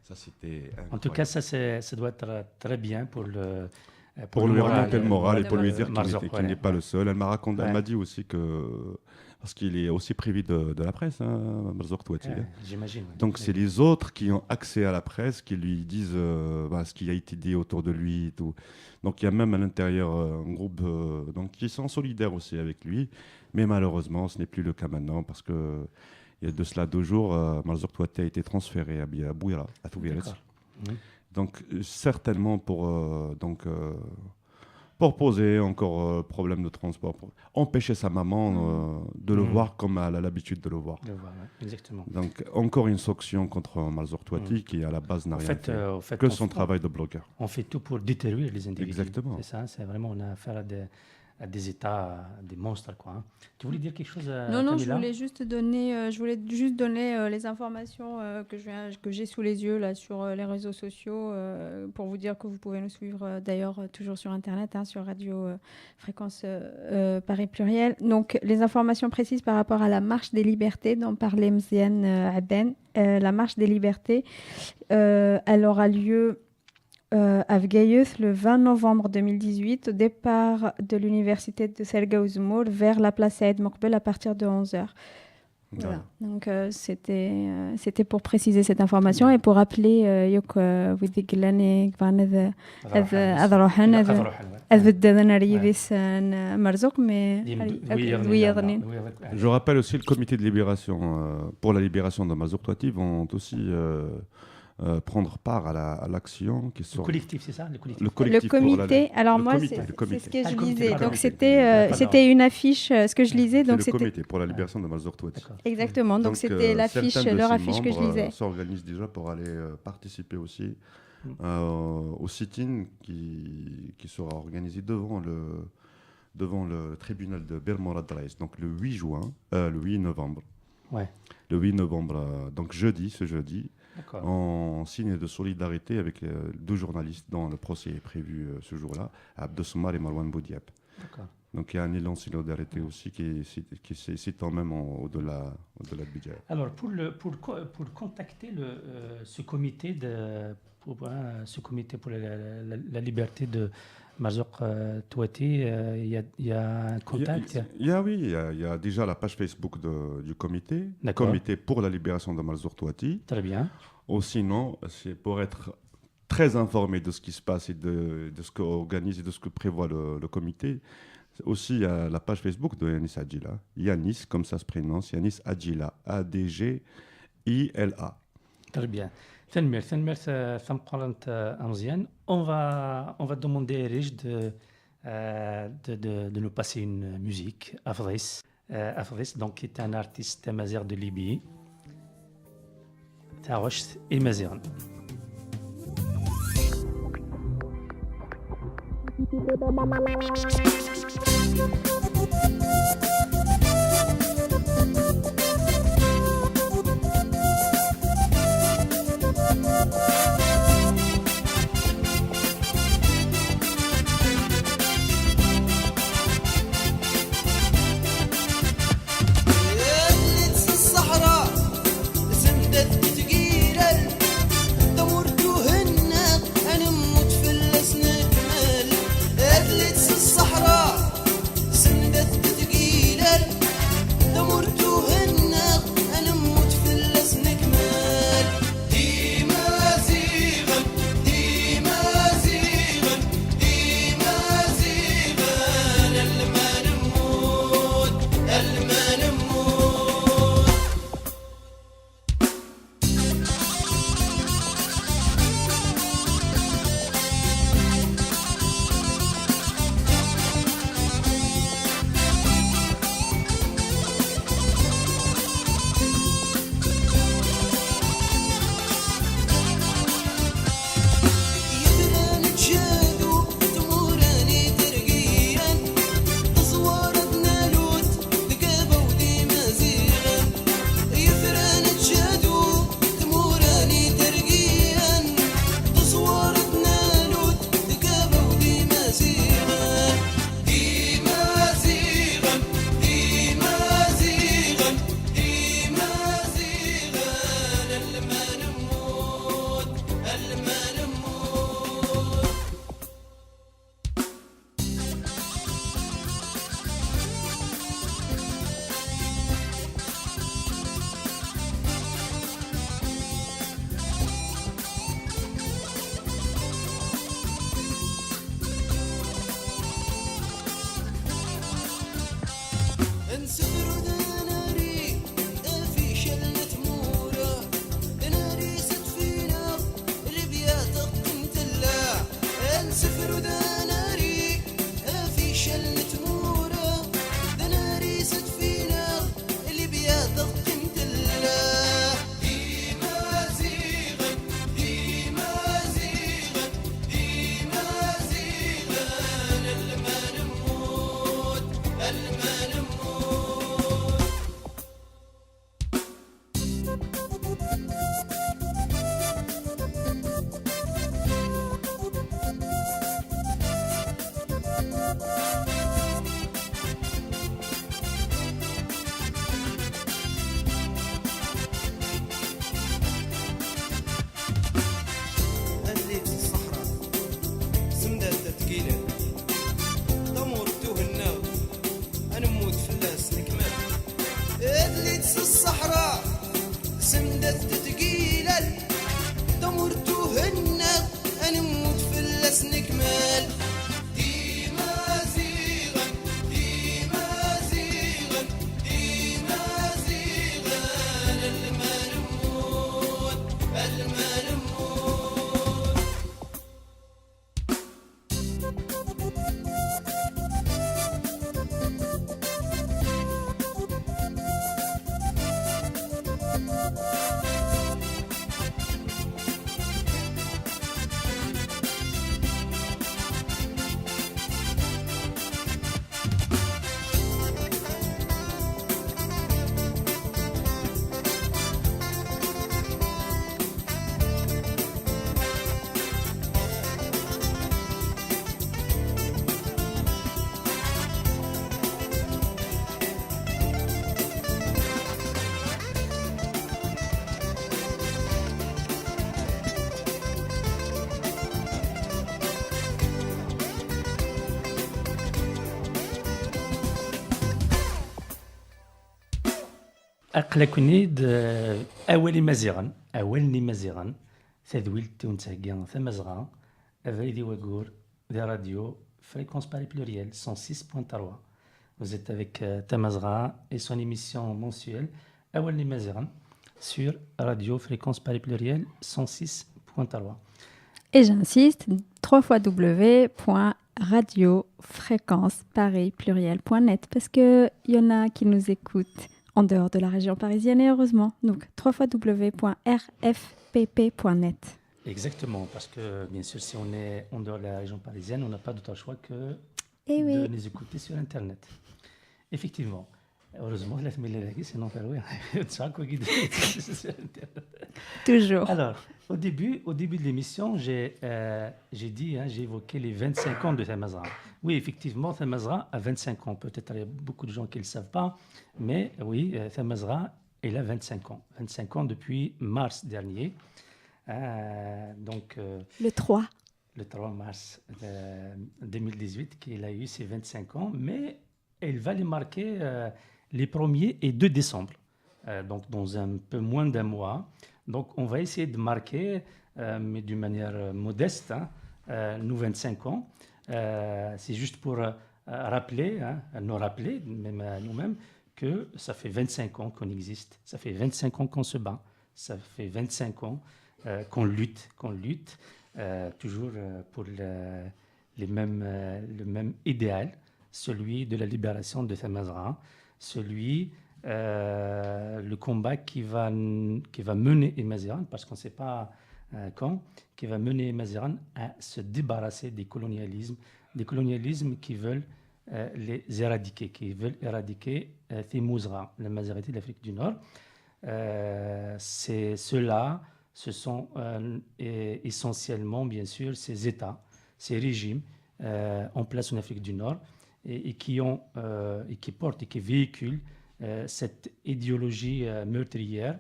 Ça, c'était incroyable. En tout cas, ça doit être très bien pour lui remonter le moral et pour lui dire qu'il n'est pas le seul. Elle m'a dit aussi que... Parce qu'il est aussi privé de la presse, Marzouk Touati. J'imagine. Donc, c'est les autres qui ont accès à la presse, qui lui disent ce qui a été dit autour de lui. Et tout. Donc, il y a même à l'intérieur un groupe qui sont solidaires aussi avec lui. Mais malheureusement, ce n'est plus le cas maintenant, parce qu'il y a de cela 2 jours, Marzouk Touati a été transféré à Bouira, à Toubiret. Donc, certainement pour poser encore problème de transport, pour empêcher sa maman de le voir comme elle a l'habitude de le voir. Exactement. Donc, encore une sanction contre Marzouk Touati qui, à la base, n'a rien fait que son travail de blogueur. On fait tout pour détruire les individus. Exactement. C'est ça, c'est vraiment, on a affaire à des États, des monstres, quoi. Tu voulais dire quelque chose, Non, je voulais juste donner, les informations que j'ai sous les yeux là sur les réseaux sociaux pour vous dire que vous pouvez nous suivre d'ailleurs toujours sur Internet, sur Radio Fréquence Paris Pluriel. Donc, les informations précises par rapport à la marche des libertés dont parlait Mziane Aden. La marche des libertés, elle aura lieu à Vgaïeus le 20 novembre 2018 au départ de l'université de Serga Ouzmour vers la place Saïd Mokbel à partir de 11h. Voilà. Donc c'était pour préciser cette information et pour rappeler ودي قلاني كفان أذروحن أذدنا مرزوق mais Je rappelle aussi le comité de libération pour la libération de Marzouk Touati vont aussi prendre part à l'action qui sort. Le collectif, c'est ça, le comité. Alors moi, c'est ce que je lisais. Donc c'était une affiche. Ce que je lisais, donc c'était le comité pour la libération de Marzouk Touati. Exactement. Donc c'était l'affiche, leur affiche que je lisais. S'organisent déjà pour aller participer aussi au sit-in qui sera organisé devant le tribunal de Bir Morad Raïs. Donc le 8 novembre. Ouais. Le 8 novembre, donc ce jeudi. D'accord. en signe de solidarité avec deux journalistes dont le procès est prévu ce jour-là, Abdou Soumar et Marwan Boudiab. D'accord. Donc il y a un élan de solidarité aussi qui s'étend même au-delà de budget. Alors, pour contacter ce comité ce comité pour la liberté de Marzouk Touati, il y a un contact. Il y a déjà la page Facebook du comité, D'accord. Comité pour la libération de Marzouk Touati. Très bien. Ou sinon, c'est pour être très informé de ce qui se passe et de ce qu'organise et de ce que prévoit le comité. Aussi, il y a la page Facebook de Yanis Adjila. Yanis, comme ça se prononce, Yanis Adjila. A-D-G-I-L-A. Très bien. Thanmer, ça me parle ancien. On va demander à Rich de nous passer une musique, Afris. Afris, donc, qui est un artiste mazère de Libye. Tarosh et Mazerne. أقلكني أولي مزيغا أولني مزيغا تذويل تونتاكيا ثمزغا أفريدي وقور دي راديو Fréquence Paris Pluriel 106.3. Vous êtes avec Tamazra et son émission mensuelle Awalni Maziran sur Radio Fréquence Paris Pluriel 106.3. Et j'insiste, www.radiofréquenceparipluriel.net parce qu'il y en a qui nous écoutent en dehors de la région parisienne et heureusement. Donc www.rfpp.net. Exactement, parce que bien sûr, si on est en dehors de la région parisienne, on n'a pas d'autre choix que de nous écouter sur Internet. Effectivement. Heureusement, sinon, toujours. Alors, au début de l'émission, j'ai évoqué les 25 ans de Tamazra. Oui, effectivement, Tamazra a 25 ans. Peut-être il y a beaucoup de gens qui ne le savent pas, mais oui, Tamazra, il a 25 ans. 25 ans depuis mars dernier. Le 3 mars 2018, qu'il a eu ses 25 ans, mais il va les marquer les 1er et 2 décembre, donc dans un peu moins d'un mois. Donc on va essayer de marquer, mais d'une manière modeste, nos 25 ans. C'est juste pour rappeler, nous rappeler, même à nous-mêmes, que ça fait 25 ans qu'on existe, ça fait 25 ans qu'on se bat, ça fait 25 ans qu'on lutte toujours pour le même idéal, celui de la libération de Tamazra, celui le combat qui va mener Maziran, parce qu'on ne sait pas quand, qui va mener Maziran à se débarrasser des colonialismes qui veulent les éradiquer, qui veulent éradiquer Timouzra, la majorité de l'Afrique du Nord. C'est ceux-là. Ce sont essentiellement, bien sûr, ces États, ces régimes en place en Afrique du Nord et qui portent et qui véhiculent cette idéologie meurtrière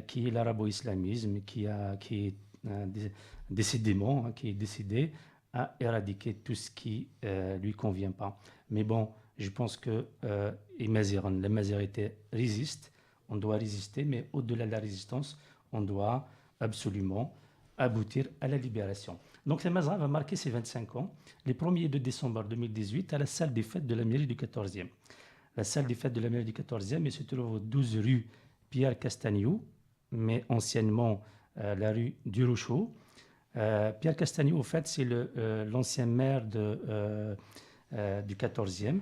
qui est l'arabo-islamisme, qui est décidément, qui est décidé à éradiquer tout ce qui lui convient pas. Mais bon, je pense que la majorité résiste, on doit résister, mais au-delà de la résistance, on doit absolument aboutir à la libération. Donc, Tamazra va marquer ses 25 ans, les 1er et 2 décembre 2018, à la salle des fêtes de la mairie du 14e. La salle des fêtes de la mairie du 14e, elle se trouve aux 12 rue Pierre Castagnou, mais anciennement la rue du Rochot. Pierre Castagnou, au fait, c'est l'ancien maire du 14e,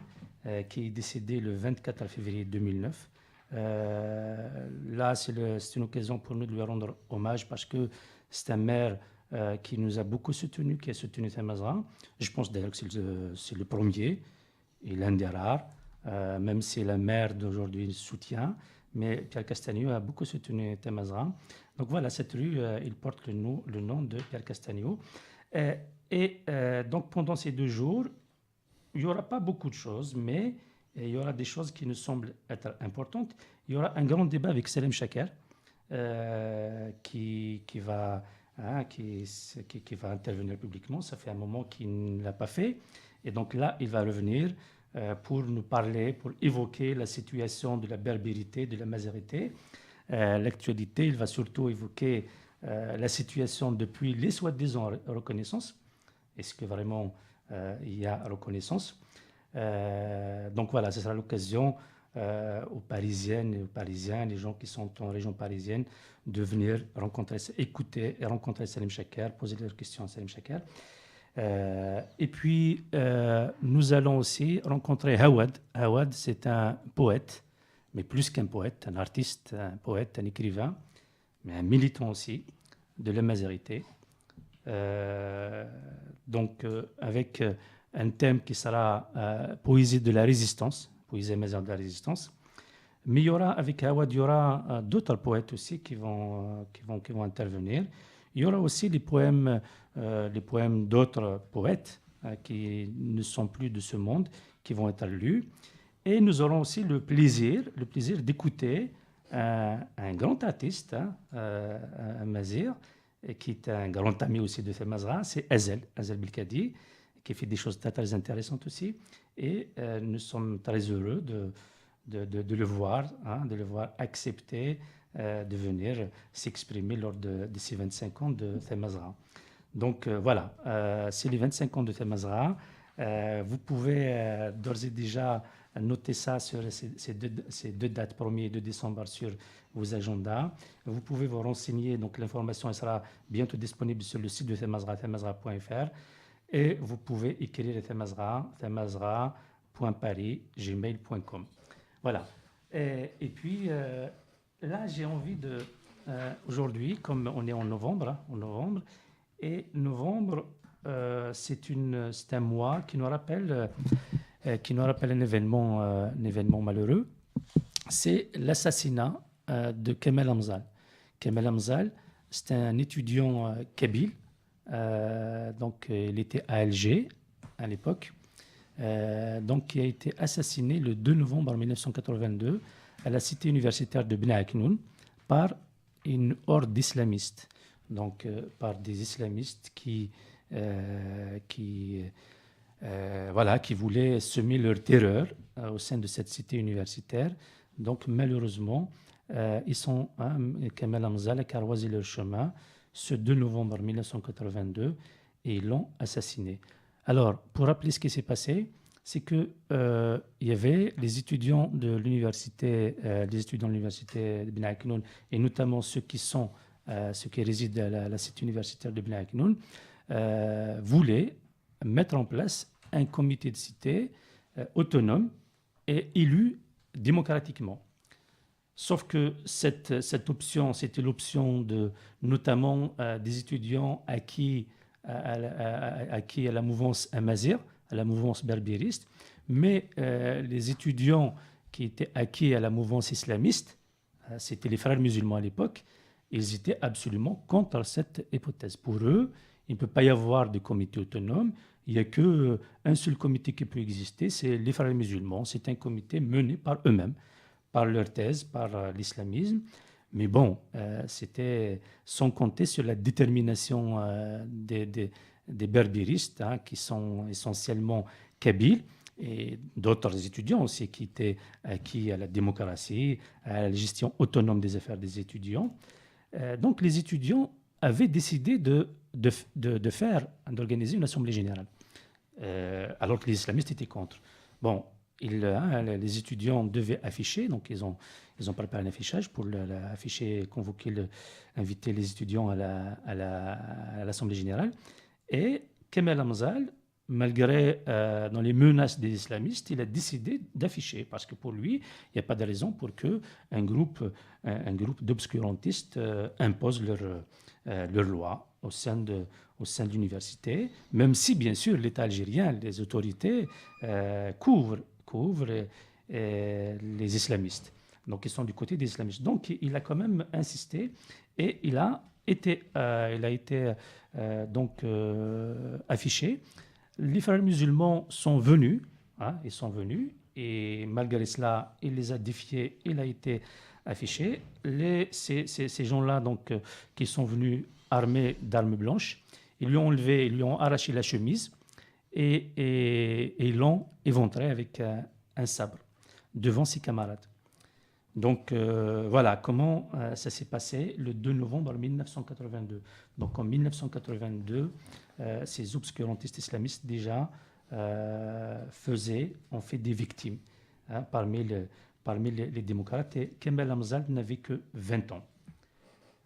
qui est décédé le 24 février 2009. Là, c'est une occasion pour nous de lui rendre hommage parce que c'est un maire qui nous a beaucoup soutenu, qui a soutenu Tamazra. Je pense d'ailleurs que c'est le premier et l'un des rares, même si la maire d'aujourd'hui le soutient, mais Pierre Castagnou a beaucoup soutenu Tamazra. Donc voilà, cette rue, il porte le nom de Pierre Castagnou. Donc pendant ces 2 jours, il n'y aura pas beaucoup de choses, mais il y aura des choses qui nous semblent être importantes. Il y aura un grand débat avec Salem Chaker qui va intervenir publiquement. Ça fait un moment qu'il ne l'a pas fait. Et donc là, il va revenir pour nous parler, pour évoquer la situation de la berbérité, de la mazérité. L'actualité, il va surtout évoquer la situation depuis les soi-disant reconnaissances. Est-ce que vraiment il y a reconnaissance? Donc voilà, ce sera l'occasion aux Parisiennes et aux Parisiens, les gens qui sont en région parisienne, de venir écouter et rencontrer Salem Chaker, poser leurs questions à Salem Chaker. Et puis, nous allons aussi rencontrer Hawad. Hawad, c'est un poète, mais plus qu'un poète, un artiste, un poète, un écrivain, mais un militant aussi de la mazérité. Donc, avec un thème qui sera poésie de la résistance, poésie mazère de la résistance. Mais il y aura, avec Hawad, il y aura d'autres poètes aussi qui vont intervenir. Il y aura aussi les poèmes d'autres poètes qui ne sont plus de ce monde, qui vont être lus. Et nous aurons aussi le plaisir d'écouter un grand artiste, un mazir, qui est un grand ami aussi de Tamazra, c'est Azel Belkadi, qui fait des choses très, très intéressantes aussi. Et nous sommes très heureux de le voir, hein, de le voir accepter de venir s'exprimer lors de ces 25 ans de Thamazra. Donc voilà, c'est les 25 ans de Thamazra. Vous pouvez d'ores et déjà noter ça sur ces deux dates, 1er et 2 décembre, sur vos agendas. Vous pouvez vous renseigner, donc l'information sera bientôt disponible sur le site de Thamazra, thamazra.fr. Et vous pouvez écrire à Thamazra, thamazra.paris@gmail.com. Voilà. Et puis, là, j'ai envie de... aujourd'hui, comme on est en novembre, et novembre, c'est un mois qui nous rappelle un événement malheureux. C'est l'assassinat de Kamel Amzal. Kamel Amzal, c'est un étudiant kabyle. Donc, il était à Alger à l'époque. Donc, qui a été assassiné le 2 novembre 1982 à la cité universitaire de Bnei Aknoun par une horde d'islamistes. Donc, par des islamistes qui voulaient semer leur terreur au sein de cette cité universitaire. Donc, malheureusement, Kamel Amzal a carroisé leur chemin ce 2 novembre 1982 et ils l'ont assassiné. Alors, pour rappeler ce qui s'est passé, c'est qu'il y avait les étudiants de l'université de Bnei Aknoun, et notamment ceux qui résident à la cité universitaire de Bnei Aknoun, voulaient mettre en place un comité de cité autonome et élu démocratiquement. Sauf que cette option, c'était l'option notamment des étudiants acquis à la mouvance amazigh, à la mouvance berbériste, mais les étudiants qui étaient acquis à la mouvance islamiste, c'était les frères musulmans à l'époque, ils étaient absolument contre cette hypothèse. Pour eux, il ne peut pas y avoir de comité autonome, il n'y a qu'un seul comité qui peut exister, c'est les frères musulmans. C'est un comité mené par eux-mêmes, par leur thèse, par l'islamisme. Mais bon, c'était sans compter sur la détermination des berbéristes, hein, qui sont essentiellement kabyles, et d'autres étudiants aussi qui étaient acquis à la démocratie, à la gestion autonome des affaires des étudiants. Donc les étudiants avaient décidé d'organiser une assemblée générale, alors que les islamistes étaient contre. Bon, les étudiants devaient afficher, donc ils ont préparé un affichage pour afficher, inviter les étudiants à l'assemblée générale. Et Kamel Amzal, malgré dans les menaces des islamistes, il a décidé d'afficher, parce que pour lui, il n'y a pas de raison pour qu'un groupe d'obscurantistes impose leur loi au sein de l'université, même si, bien sûr, l'État algérien, les autorités couvrent les islamistes. Donc, ils sont du côté des islamistes. Donc, il a quand même insisté et il a été affiché. Les frères musulmans sont venus, et malgré cela, il les a défiés, il a été affiché. Ces gens-là, donc, qui sont venus armés d'armes blanches, ils lui ont arraché la chemise et ils l'ont éventré avec un sabre devant ses camarades. Donc voilà comment ça s'est passé le 2 novembre 1982. Donc en 1982, ces obscurantistes islamistes déjà ont fait des victimes, hein, parmi les démocrates. Et Kamel Amzal n'avait que 20 ans.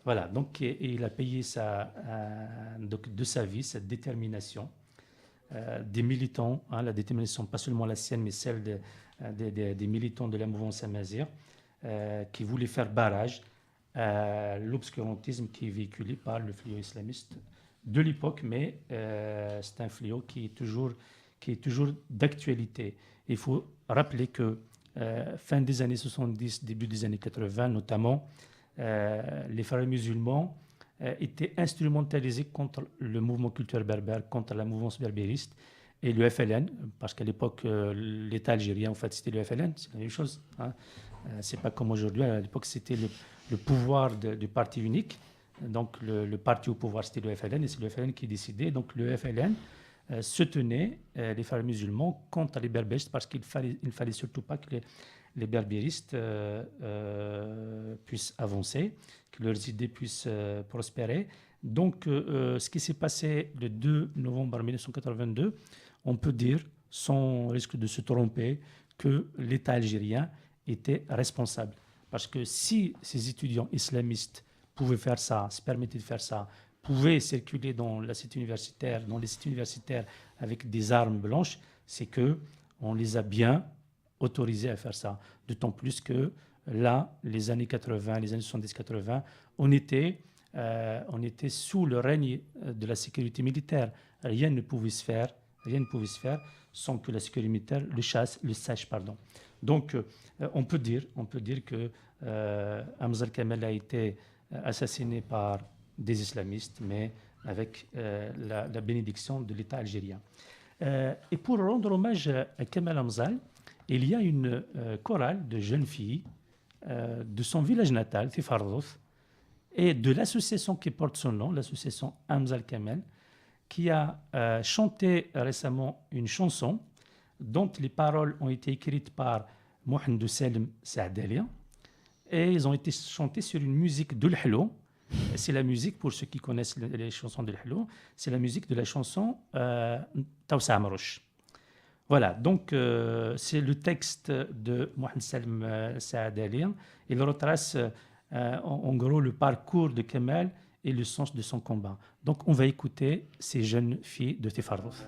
Voilà, donc il a payé de sa vie cette détermination des militants, hein, la détermination pas seulement la sienne, mais celle des militants de la mouvance amazigh, qui voulaient faire barrage à l'obscurantisme qui est véhiculé par le fléau islamiste de l'époque, mais c'est un fléau qui est toujours d'actualité. Il faut rappeler que fin des années 70, début des années 80 notamment, les frères musulmans étaient instrumentalisés contre le mouvement culturel berbère, contre la mouvance berbériste et le FLN, parce qu'à l'époque, l'État algérien, en fait, c'était le FLN, c'est la même chose. Hein. C'est pas comme aujourd'hui, à l'époque, c'était le pouvoir du parti unique. Donc, le parti au pouvoir, c'était le FLN, et c'est le FLN qui décidait. Donc, le FLN se tenait, les frères musulmans, contre les berbéristes, parce qu'il ne fallait surtout pas que les berbéristes puissent avancer, que leurs idées puissent prospérer. Donc, ce qui s'est passé le 2 novembre 1982, on peut dire, sans risque de se tromper, que l'État algérien était responsable. Parce que si ces étudiants islamistes pouvaient faire ça, se permettaient de faire ça, pouvaient circuler dans la cité universitaire, dans les cités universitaires avec des armes blanches, c'est que on les a bien autorisés à faire ça. D'autant plus que là, les années 80, les années 70-80, on était sous le règne de la sécurité militaire. Rien ne pouvait se faire sans que la sécurité militaire le sache. Donc, on peut dire que Hamza Kamel a été assassiné par des islamistes, mais avec la bénédiction de l'État algérien. Et pour rendre hommage à Kamel Hamzal, il y a une chorale de jeunes filles de son village natal, Tifardouf, et de l'association qui porte son nom, l'association Hamza Kamel, qui a chanté récemment une chanson dont les paroles ont été écrites par Mohamed Salem Saadalia, et ils ont été chantées sur une musique de l'Hlo. C'est la musique, pour ceux qui connaissent les chansons de l'Hlo, c'est la musique de la chanson Tawsa Amrouch. Voilà, donc c'est le texte de Mohamed Salem Saadalia. Il retrace en gros le parcours de Kamel et le sens de son combat. Donc on va écouter ces jeunes filles de Tifardouf.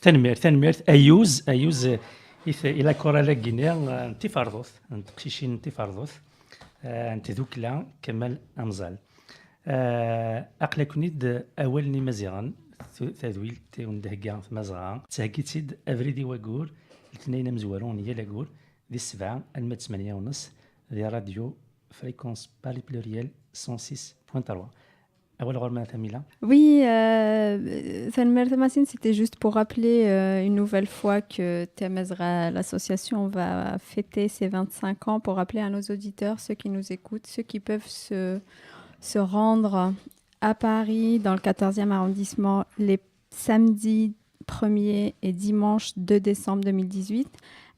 تنميرت ايوز الى كورالا غينيا تفرض تقشيشين تفرض انت ذوكلا كمال امزال اقلك نيد اول نمازيغان تذويل تيون دهكا مزغا تهكيتيد افريدي واقول الاثنين مزورون هي لاقول دي السبعه المات 8 ونص دي راديو فريكونس بالي بلوريال 106.3. Oui, c'était juste pour rappeler une nouvelle fois que Temezra, l'association, va fêter ses 25 ans, pour rappeler à nos auditeurs, ceux qui nous écoutent, ceux qui peuvent se rendre à Paris, dans le 14e arrondissement, les samedis 1er et dimanche 2 décembre 2018,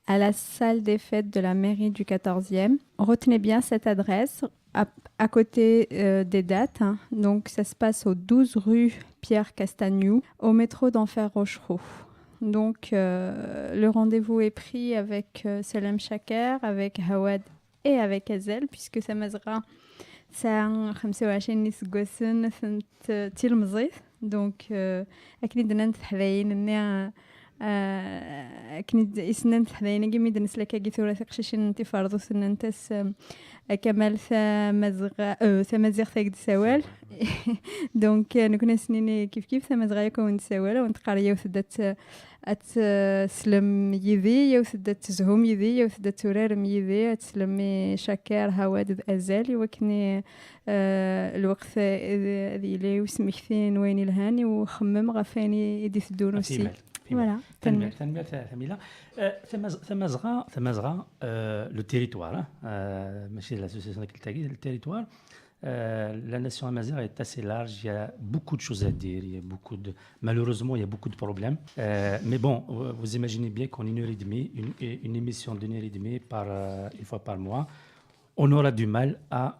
à la salle des fêtes de la mairie du 14e. Retenez bien cette adresse. À côté des dates, hein. Donc ça se passe au 12 rue Pierre Castagnou, au métro d'Enfer Rochereau. Donc le rendez-vous est pris avec Selem Chaker, avec Hawad et avec Azel, puisque ça mazra ساعة 25 نسقوسن سنة تلمزيث دونك أكيد ننت حذاين كنت إسننت حذاين جميد نسلك أجي ثورة قششين أنت فرضو سننتس كمال ثمزيغ ثاقد سوال دونك نكون سنين كيف ثمزغا يكون سوال ونتقاريا وثدت أتسلم يذي يوثدت زهوم يذي يوثدت تورارم يذي أتسلم شاكر هواد أزالي وكني الوقت ذي لي وسمحثين وين الهاني وخمم غفاني يدي الدونوسي Voilà. Thamazra, le territoire, l'association le territoire, la nation amazigh est assez large, il y a beaucoup de choses à dire, malheureusement il y a beaucoup de problèmes. Mais bon, vous imaginez bien qu'en 1h30, une émission d'1h30 une fois par mois, on aura du mal à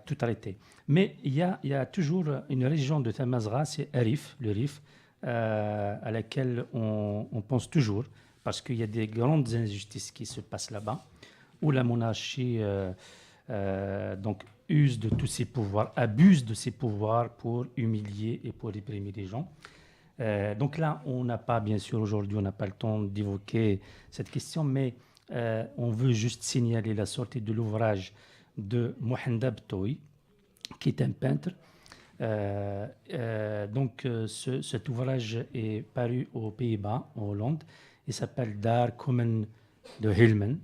tout arrêter. Mais il y a toujours une région de Thamazra, c'est Arif, le Rif, à laquelle on pense toujours, parce qu'il y a des grandes injustices qui se passent là-bas, où la monarchie donc, use de tous ses pouvoirs, abuse de ses pouvoirs pour humilier et pour réprimer les gens. Donc là, on n'a pas, bien sûr, aujourd'hui, on n'a pas le temps d'évoquer cette question, mais on veut juste signaler la sortie de l'ouvrage de Mohandab Toy, qui est un peintre. Donc cet ouvrage est paru aux Pays-Bas, en Hollande. Il s'appelle Daar Komen de Hilmen,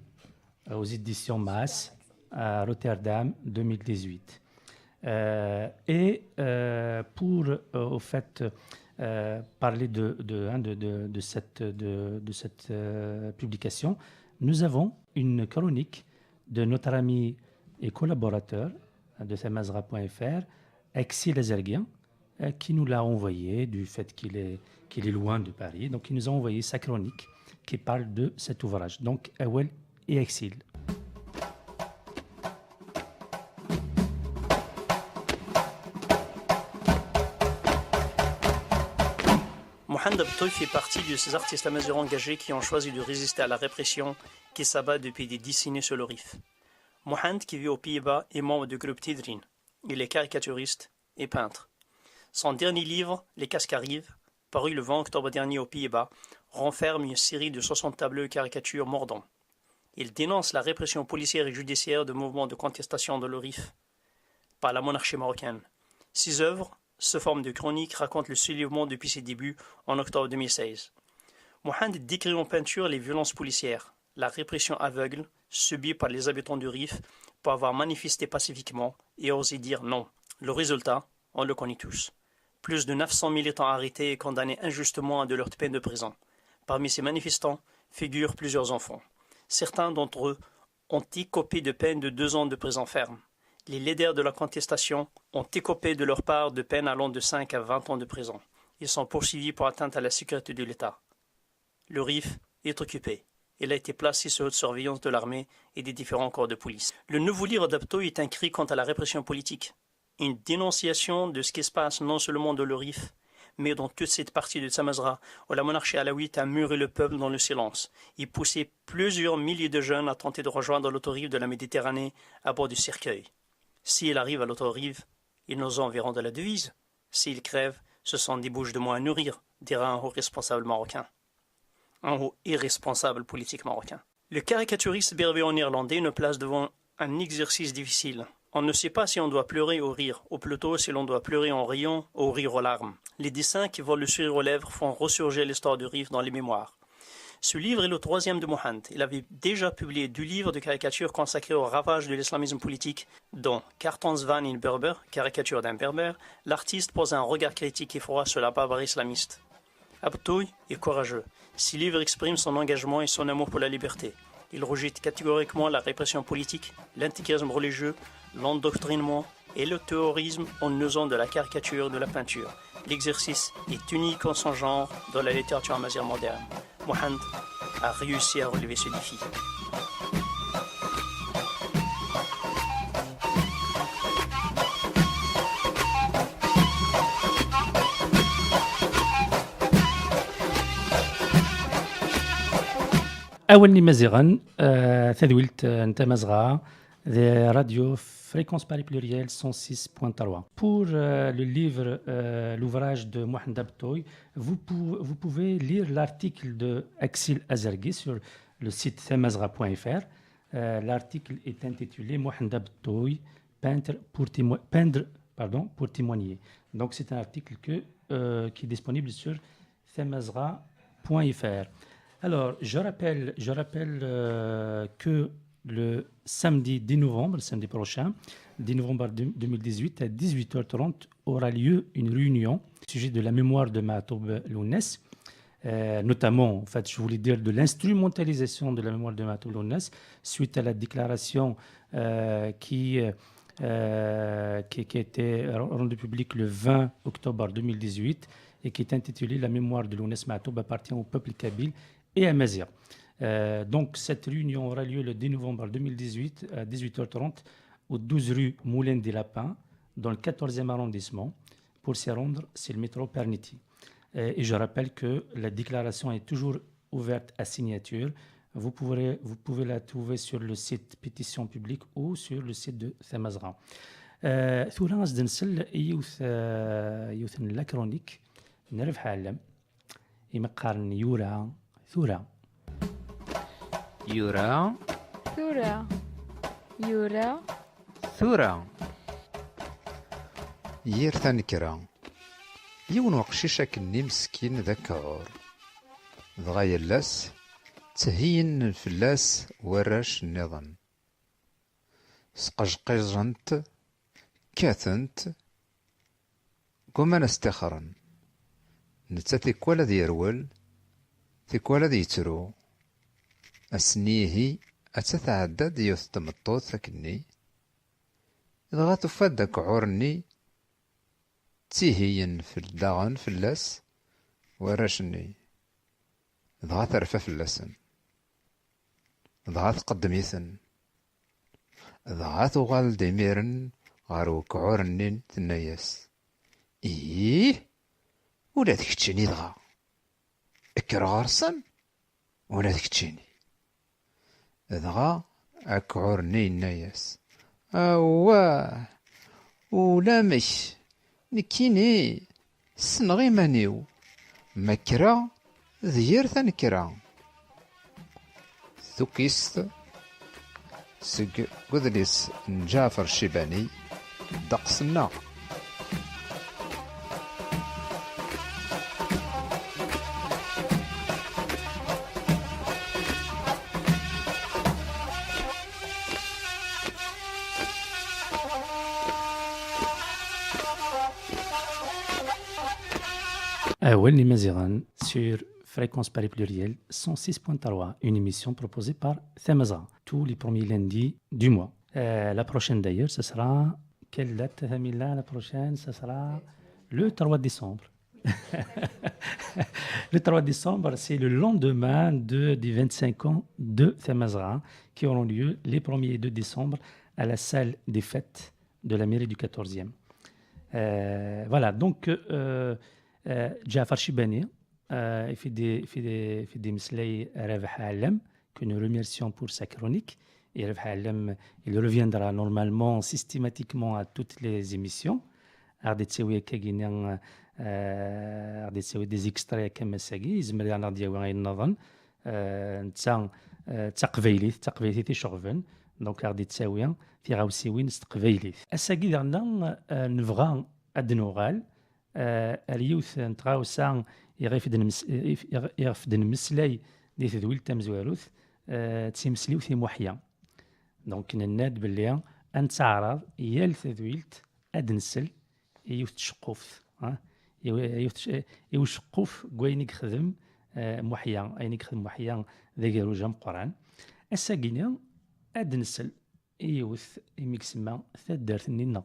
aux éditions Maas, à Rotterdam, 2018. Et pour au fait parler de cette publication, nous avons une chronique de notre ami et collaborateur de Thamazra.fr, Axel Azerguien, qui nous l'a envoyé du fait qu'il est loin de Paris. Donc, il nous a envoyé sa chronique qui parle de cet ouvrage. Donc, Awel et Axel. Mohandab Toy fait partie de ces artistes amazigh engagés qui ont choisi de résister à la répression qui s'abat depuis des décennies sur le Rif. Mohand, qui vit aux Pays-Bas, est membre du groupe Tidrin. Il est caricaturiste et peintre. Son dernier livre, Les Cascarives, paru le 20 octobre dernier aux Pays-Bas, renferme une série de 60 tableaux et caricatures mordants. Il dénonce la répression policière et judiciaire de mouvements de contestation de l'Orif par la monarchie marocaine. Ses œuvres, sous forme de chroniques, racontent le soulèvement depuis ses débuts en octobre 2016. Mohand décrit en peinture les violences policières, la répression aveugle subie par les habitants du Rif pour avoir manifesté pacifiquement et osé dire non. Le résultat, on le connaît tous. Plus de 900 militants arrêtés et condamnés injustement à de leur peine de prison. Parmi ces manifestants figurent plusieurs enfants. Certains d'entre eux ont écopé de peine de 2 ans de prison ferme. Les leaders de la contestation ont écopé de leur part de peine allant de 5 à 20 ans de prison. Ils sont poursuivis pour atteinte à la sécurité de l'État. Le Rif est occupé. Il a été placé sous haute surveillance de l'armée et des différents corps de police. Le nouveau livre d'Abtoy est un cri contre la répression politique, une dénonciation de ce qui se passe non seulement dans le Rif, mais dans toute cette partie de Thamazra, où la monarchie alaouite a muré le peuple dans le silence et poussé plusieurs milliers de jeunes à tenter de rejoindre l'autre rive de la Méditerranée à bord du cercueil. S'il arrive à l'autre rive, ils nous enverront de la devise. S'ils crèvent, ce sont des bouches de moins à nourrir, dira un haut responsable marocain. un haut irresponsable politique marocain. Le caricaturiste berbéon néerlandais nous place devant un exercice difficile. On ne sait pas si on doit pleurer ou rire, ou plutôt si l'on doit pleurer en riant ou rire aux larmes. Les dessins qui volent le sourire aux lèvres font ressurgir l'histoire de Rif dans les mémoires. Ce livre est le troisième de Mohand. Il avait déjà publié 2 livres de caricatures consacrés aux ravages de l'islamisme politique, dont Cartons van in Berber, caricature d'un berbère. L'artiste pose un regard critique et froid sur la barbarie islamiste. Abtouy est courageux. Ces livres expriment son engagement et son amour pour la liberté. Il rejette catégoriquement la répression politique, l'intégrisme religieux, l'endoctrinement et le terrorisme en usant de la caricature et de la peinture. L'exercice est unique en son genre dans la littérature amazigh moderne. Mohand a réussi à relever ce défi. أول مزيغا تذويلت نتا مزغا راديو Fréquence Paris Pluriel 106.3. Pour le livre, l'ouvrage de Mohand Abtouy, vous pouvez lire l'article de Axil Azargui sur le site themazra.fr. L'article est intitulé Mohand Abtouy, peindre pour témoigner. Donc c'est un article qui est disponible sur themazra.fr. Alors, je rappelle que le samedi 10 novembre, le samedi prochain, 10 novembre 2018, à 18h30, aura lieu une réunion au sujet de la mémoire de Mahtoub Lounès, notamment, en fait, je voulais dire de l'instrumentalisation de la mémoire de Mahtoub Lounès suite à la déclaration qui a été rendue publique le 20 octobre 2018 et qui est intitulée « La mémoire de Lounès Mahtoub appartient au peuple kabyle et amazigh ». Donc, cette réunion aura lieu le 10 novembre 2018 à 18h30 au 12 rue Moulin des Lapins, dans le 14e arrondissement. Pour s'y rendre, c'est le métro Perniti. Et je rappelle que la déclaration est toujours ouverte à signature. Vous pouvez la trouver sur le site Pétition publique ou sur le site de Themazra. ثورة غنزيد نسل يوث لا كرونيك نربح عالم يمقارن يورا ثورة يورا ثورة يورا ثورة يير تنكرا يون وقشيش كني مسكين ذاك عور دغا يلاس تهين فلاس وراش النظام سقجقيجنت كاثنت قوما نستخرن نتا تيكوالا ذي يرول تيكوالا ذي يترو أسنيهي أتتعدى ديوث تمطوط ثكني دغا تفاد داك عورني تيهين في الداغن فلاس وراشني دغا ترفى فلاسن دغا تقدميثن دغا تغال ديميرن غارو كعورني تناياس إيه ولا تكتشيني دغا اكر غارسن ولا تكتشيني دغا أكعورني الناياس أواه ولا مش نكيني سنغي مانيو مكرا ذير ثنكرا ثوكيست سق قدليس جعفر الشيباني دقسنا Awel Maziran sur Fréquence Paris Pluriel 106.3, une émission proposée par Themazra tous les premiers lundis du mois. La prochaine d'ailleurs, ce sera... Quelle date, Hamila, la prochaine? Ce sera le 3 décembre. Le 3 décembre, c'est le lendemain des 25 ans de Themazra qui auront lieu les 1er et 2 décembre à la salle des fêtes de la mairie du 14e. Voilà, donc... Jafar Chibani fait des mislay Rabah Alem que nous remercions pour sa chronique. Et Rabah Alem, il reviendra normalement systématiquement à toutes les émissions. Ardetsewe Kaginan غادي تساوي دي زيكستري كما ساكي يزمر انا ديال غير النظن نتا تقبيليت تيشغفن دونك غادي تساوي في غاوسيوين استقبيليت اساكي ديالنا نبغى ادنوغال اليوث نتغاوسا يغفدن مسلاي دي تدويل تمزواروث تسيمسليو في محيا دونك نناد باللي انتعرض يال تدويلت ادنسل يوث تشقوف يوشقوف كوينيك خدم محيا اينيك خدم محيا ذاك روجام قران الساقينيا ادنسل يوث يميكسما ثدارت النينا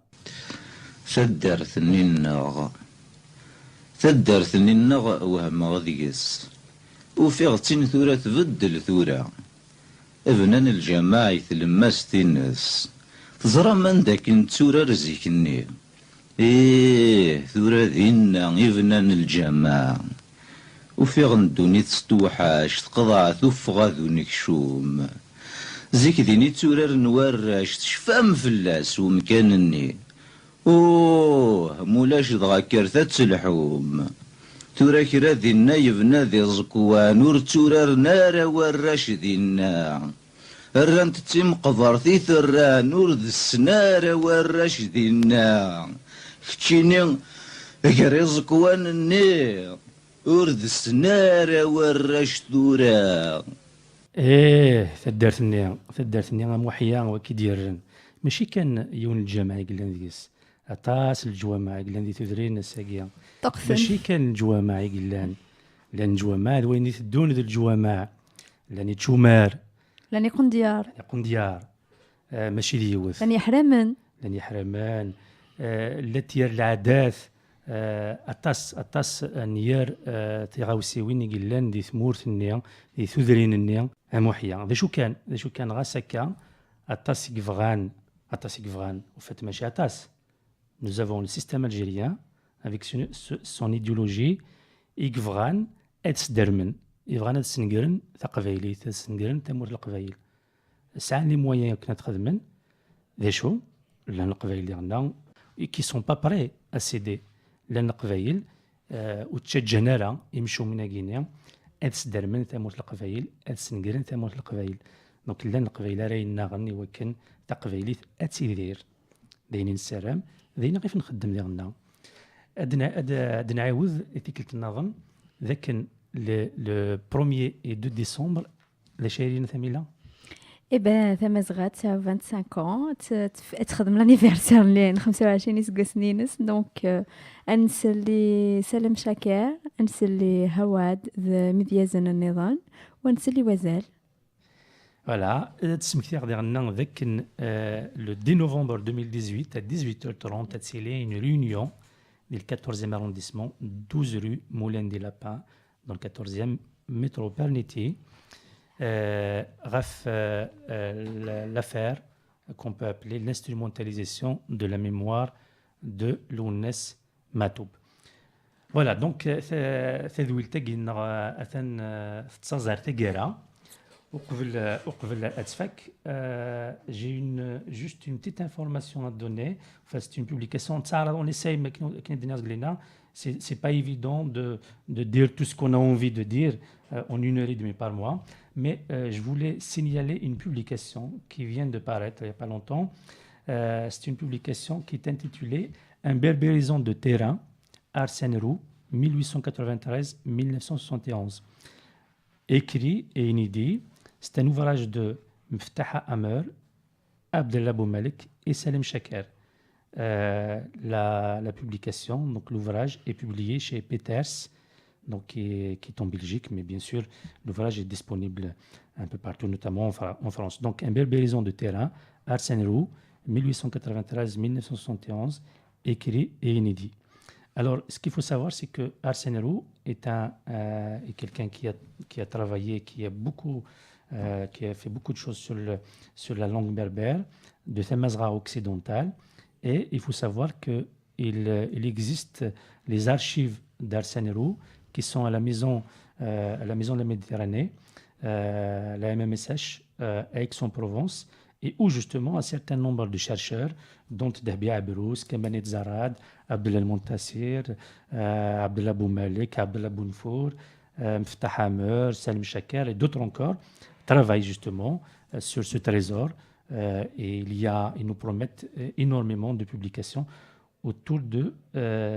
ثدرت النغ وهم غديس وفي غتين ثورة تبدل ثورة ابنان الجماعة تلماس تنس تزرى من داك نتورة رزيكني ثورة ذينا ابنان الجماعة وفي غندوني تستوحاش تقضع ثفغا ذونيك شوم زيك ديني تورة نوراش تشفام فلاس ومكانني مولاش دغا كرثة تلحوم تورا كرا دينا يبنا ذي زكوان ور تورا نارا وراش دينا الران تتم قضرتي ثران ور ذي السنارا وراش دينا كتشيني كري زكوان النير ور ذي السنارا وراش تورا ثدارتني محيا وكي ديرن ماشي كان يون الجامعة قلنا ديس أطاس الجوامع قلنا دي تدرين الساقية ماشي كان الجوامع قلنا لأن الجوامع وين يتدون ذي الجوامع لأن يتشومار لأن يكون ديار ماشي ديوث لأن يحرمان التي العادات أطاس نيار تيغاوسيوين قلنا دي ثمورت النيا دي تدرين النيا محيا ذا شو كان غاسكا أطاس يكفغان وفات ماشي أطاس. Nous avons le système algérien avec son idéologie يكفغان اتسدرمن يبغانا تسنقرن تقبايلي تسنقرن تمور القبايل ساعة لي مويان كنا تخدمن ذا شو لان القبايل ديالنا كي سون با بري ا سيدي لان القبايل وتشجعنا راه يمشوا من غينيا اتسدرمن تمور القبايل اتسنقرن تمور القبايل دونك لان القبايل راينا غني وكن تقبايلي اتسيدير داينين السلام داينا غير نخدم ديالنا أدنا عاوز تيكلت النظام ذاك le 1er et 2 décembre la chérie Thamila. Eh ben ثما زغات 25 ans تخدم لانيفرسير اللي 25 سنينس دونك انسلي سلم شاكر انسلي هواد ذا مذيازن النظام وانسلي وزال. Voilà, تسمكتير ديالنا ذاك le 10 novembre 2018 à 18h30 تسيلي une réunion du 14e arrondissement, 12 rue Moulin des Lapins, dans le 14e métro Pernety. L'affaire qu'on peut appeler l'instrumentalisation de la mémoire de Lounes Matoub. Voilà, donc, تذويل تاقينا أثن تصازر تاقيرا وقبل أتفك j'ai juste une petite information à donner. Enfin, c'est une publication. On essaye, mais c'est pas évident de dire tout ce qu'on a envie de dire en 1h30 par mois. Mais je voulais signaler une publication qui vient de paraître il n'y a pas longtemps. C'est une publication qui est intitulée Un berbérisant de terrain, Arsène Roux, 1893-1971. Écrit et inédit. C'est un ouvrage de Mftaha Amer, Abdellah Boumalik et Salim Chaker. La publication, donc l'ouvrage, est publié chez Peters, donc qui est en Belgique, mais bien sûr, l'ouvrage est disponible un peu partout, notamment en France. Donc, Un berbérisant de terrain, Arsène Roux, 1893-1971, écrit et inédit. Alors, ce qu'il faut savoir, c'est que Arsène Roux est quelqu'un qui a travaillé, qui a fait beaucoup de choses sur la langue berbère de Thamazra occidentale. Et il faut savoir qu'il existe les archives d'Arsène Roux qui sont à la maison de la Méditerranée, la MMSH, à Aix-en-Provence. et où justement un certain nombre de chercheurs, dont Dahbia Abrouss, Kamanet Zarad, Abdullah Montassir, Abdullah Boumalik, Abdullah Bounfour, Mftah Hammer, Salim Chaker et d'autres encore, travaillent justement sur ce trésor. Et ils nous promettent énormément de publications autour de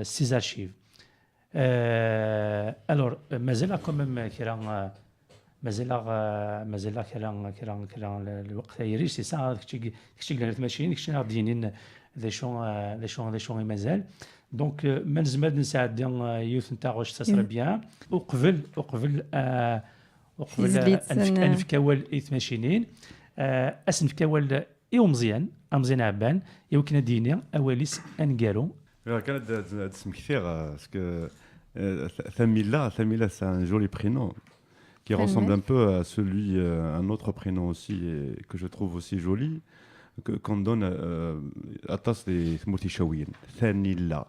ces archives. Alors, مازال quand même مازال كرا الوقت يريش سي سا داكشي قلنا ماشي داكشي غاديين لي شون مازال دونك ما نزمد نساعد ديال يوث نتاع واش تصرا بيان وقبل انفكاول ايث ماشينين اسنفكاول ايو مزيان عبان يمكن ديني اواليس انقالو كانت اسم كثير باسكو Thamila, c'est un joli prénom qui ressemble un peu à celui, un autre prénom aussi, que je trouve aussi joli, qu'on donne à tas des Moutishawiyin. Thanila.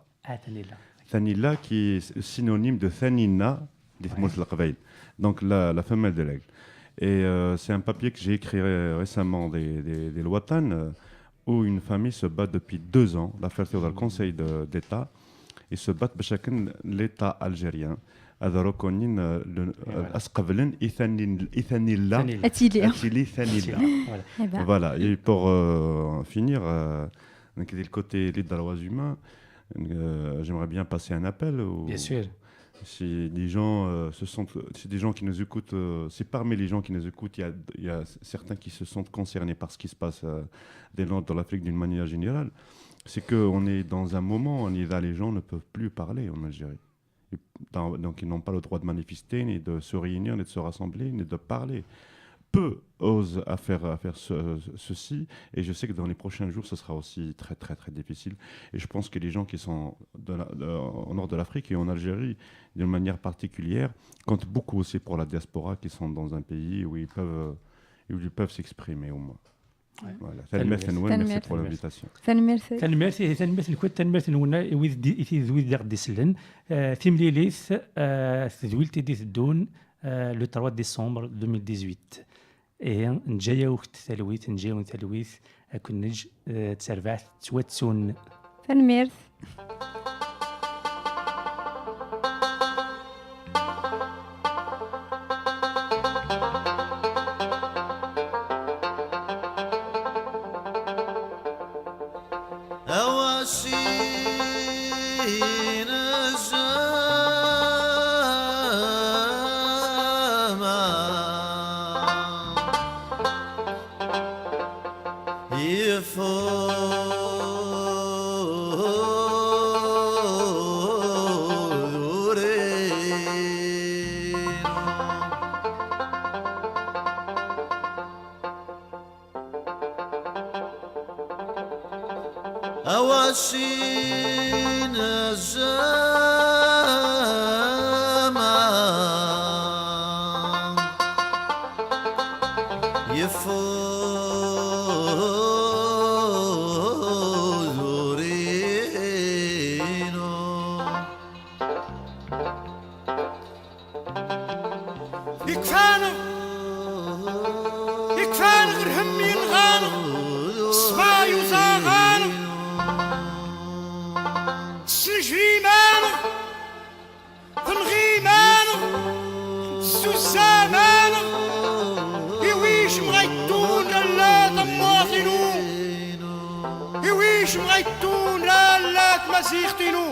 Thanila qui est synonyme de Thanina, des Moutlaqbaïl. Donc la femelle de l'aigle. Et c'est un papier que j'ai écrit récemment des Loatan, où une famille se bat depuis 2 ans, l'affaire dans le Conseil d'État. Ils se battent pour chacun l'État algérien. هذا ركنين أسقبلن إثانيلا أتيلي ثانيلا. Voilà. Et pour finir, du côté des droits humains, j'aimerais bien passer un appel. Bien sûr. Si des gens si des gens qui nous écoutent, si parmi les gens qui nous écoutent, il y a certains qui se sentent concernés par ce qui se passe dans l'Afrique d'une manière générale, c'est qu'on est dans un moment où les gens ne peuvent plus parler en Algérie. Donc ils n'ont pas le droit de manifester, ni de se réunir, ni de se rassembler, ni de parler. Peu osent à faire ceci, et je sais que dans les prochains jours, ce sera aussi très très très difficile. Et je pense que les gens qui sont au nord de l'Afrique et en Algérie, d'une manière particulière, comptent beaucoup aussi pour la diaspora, qui sont dans un pays où ils peuvent s'exprimer au moins. Voilà. Merci pour l'invitation. تنمرث نونا ويذ داغ ديسلن ثمليليث تذويل تيدي الدون لو 3 ديسمبر 2018 اي نجايا وقت ثلويث نجايا ثلويث اكون نج تسربعت تواتسون تنمرث أواشين الزمان يفوز رينو يكفانا غير همي نغانا صباي وزاغانا سجيمانا ثنغيمانا سوسامانا يويش مغيتون لا تماثلو يويش مغيتون لا تمسيختنو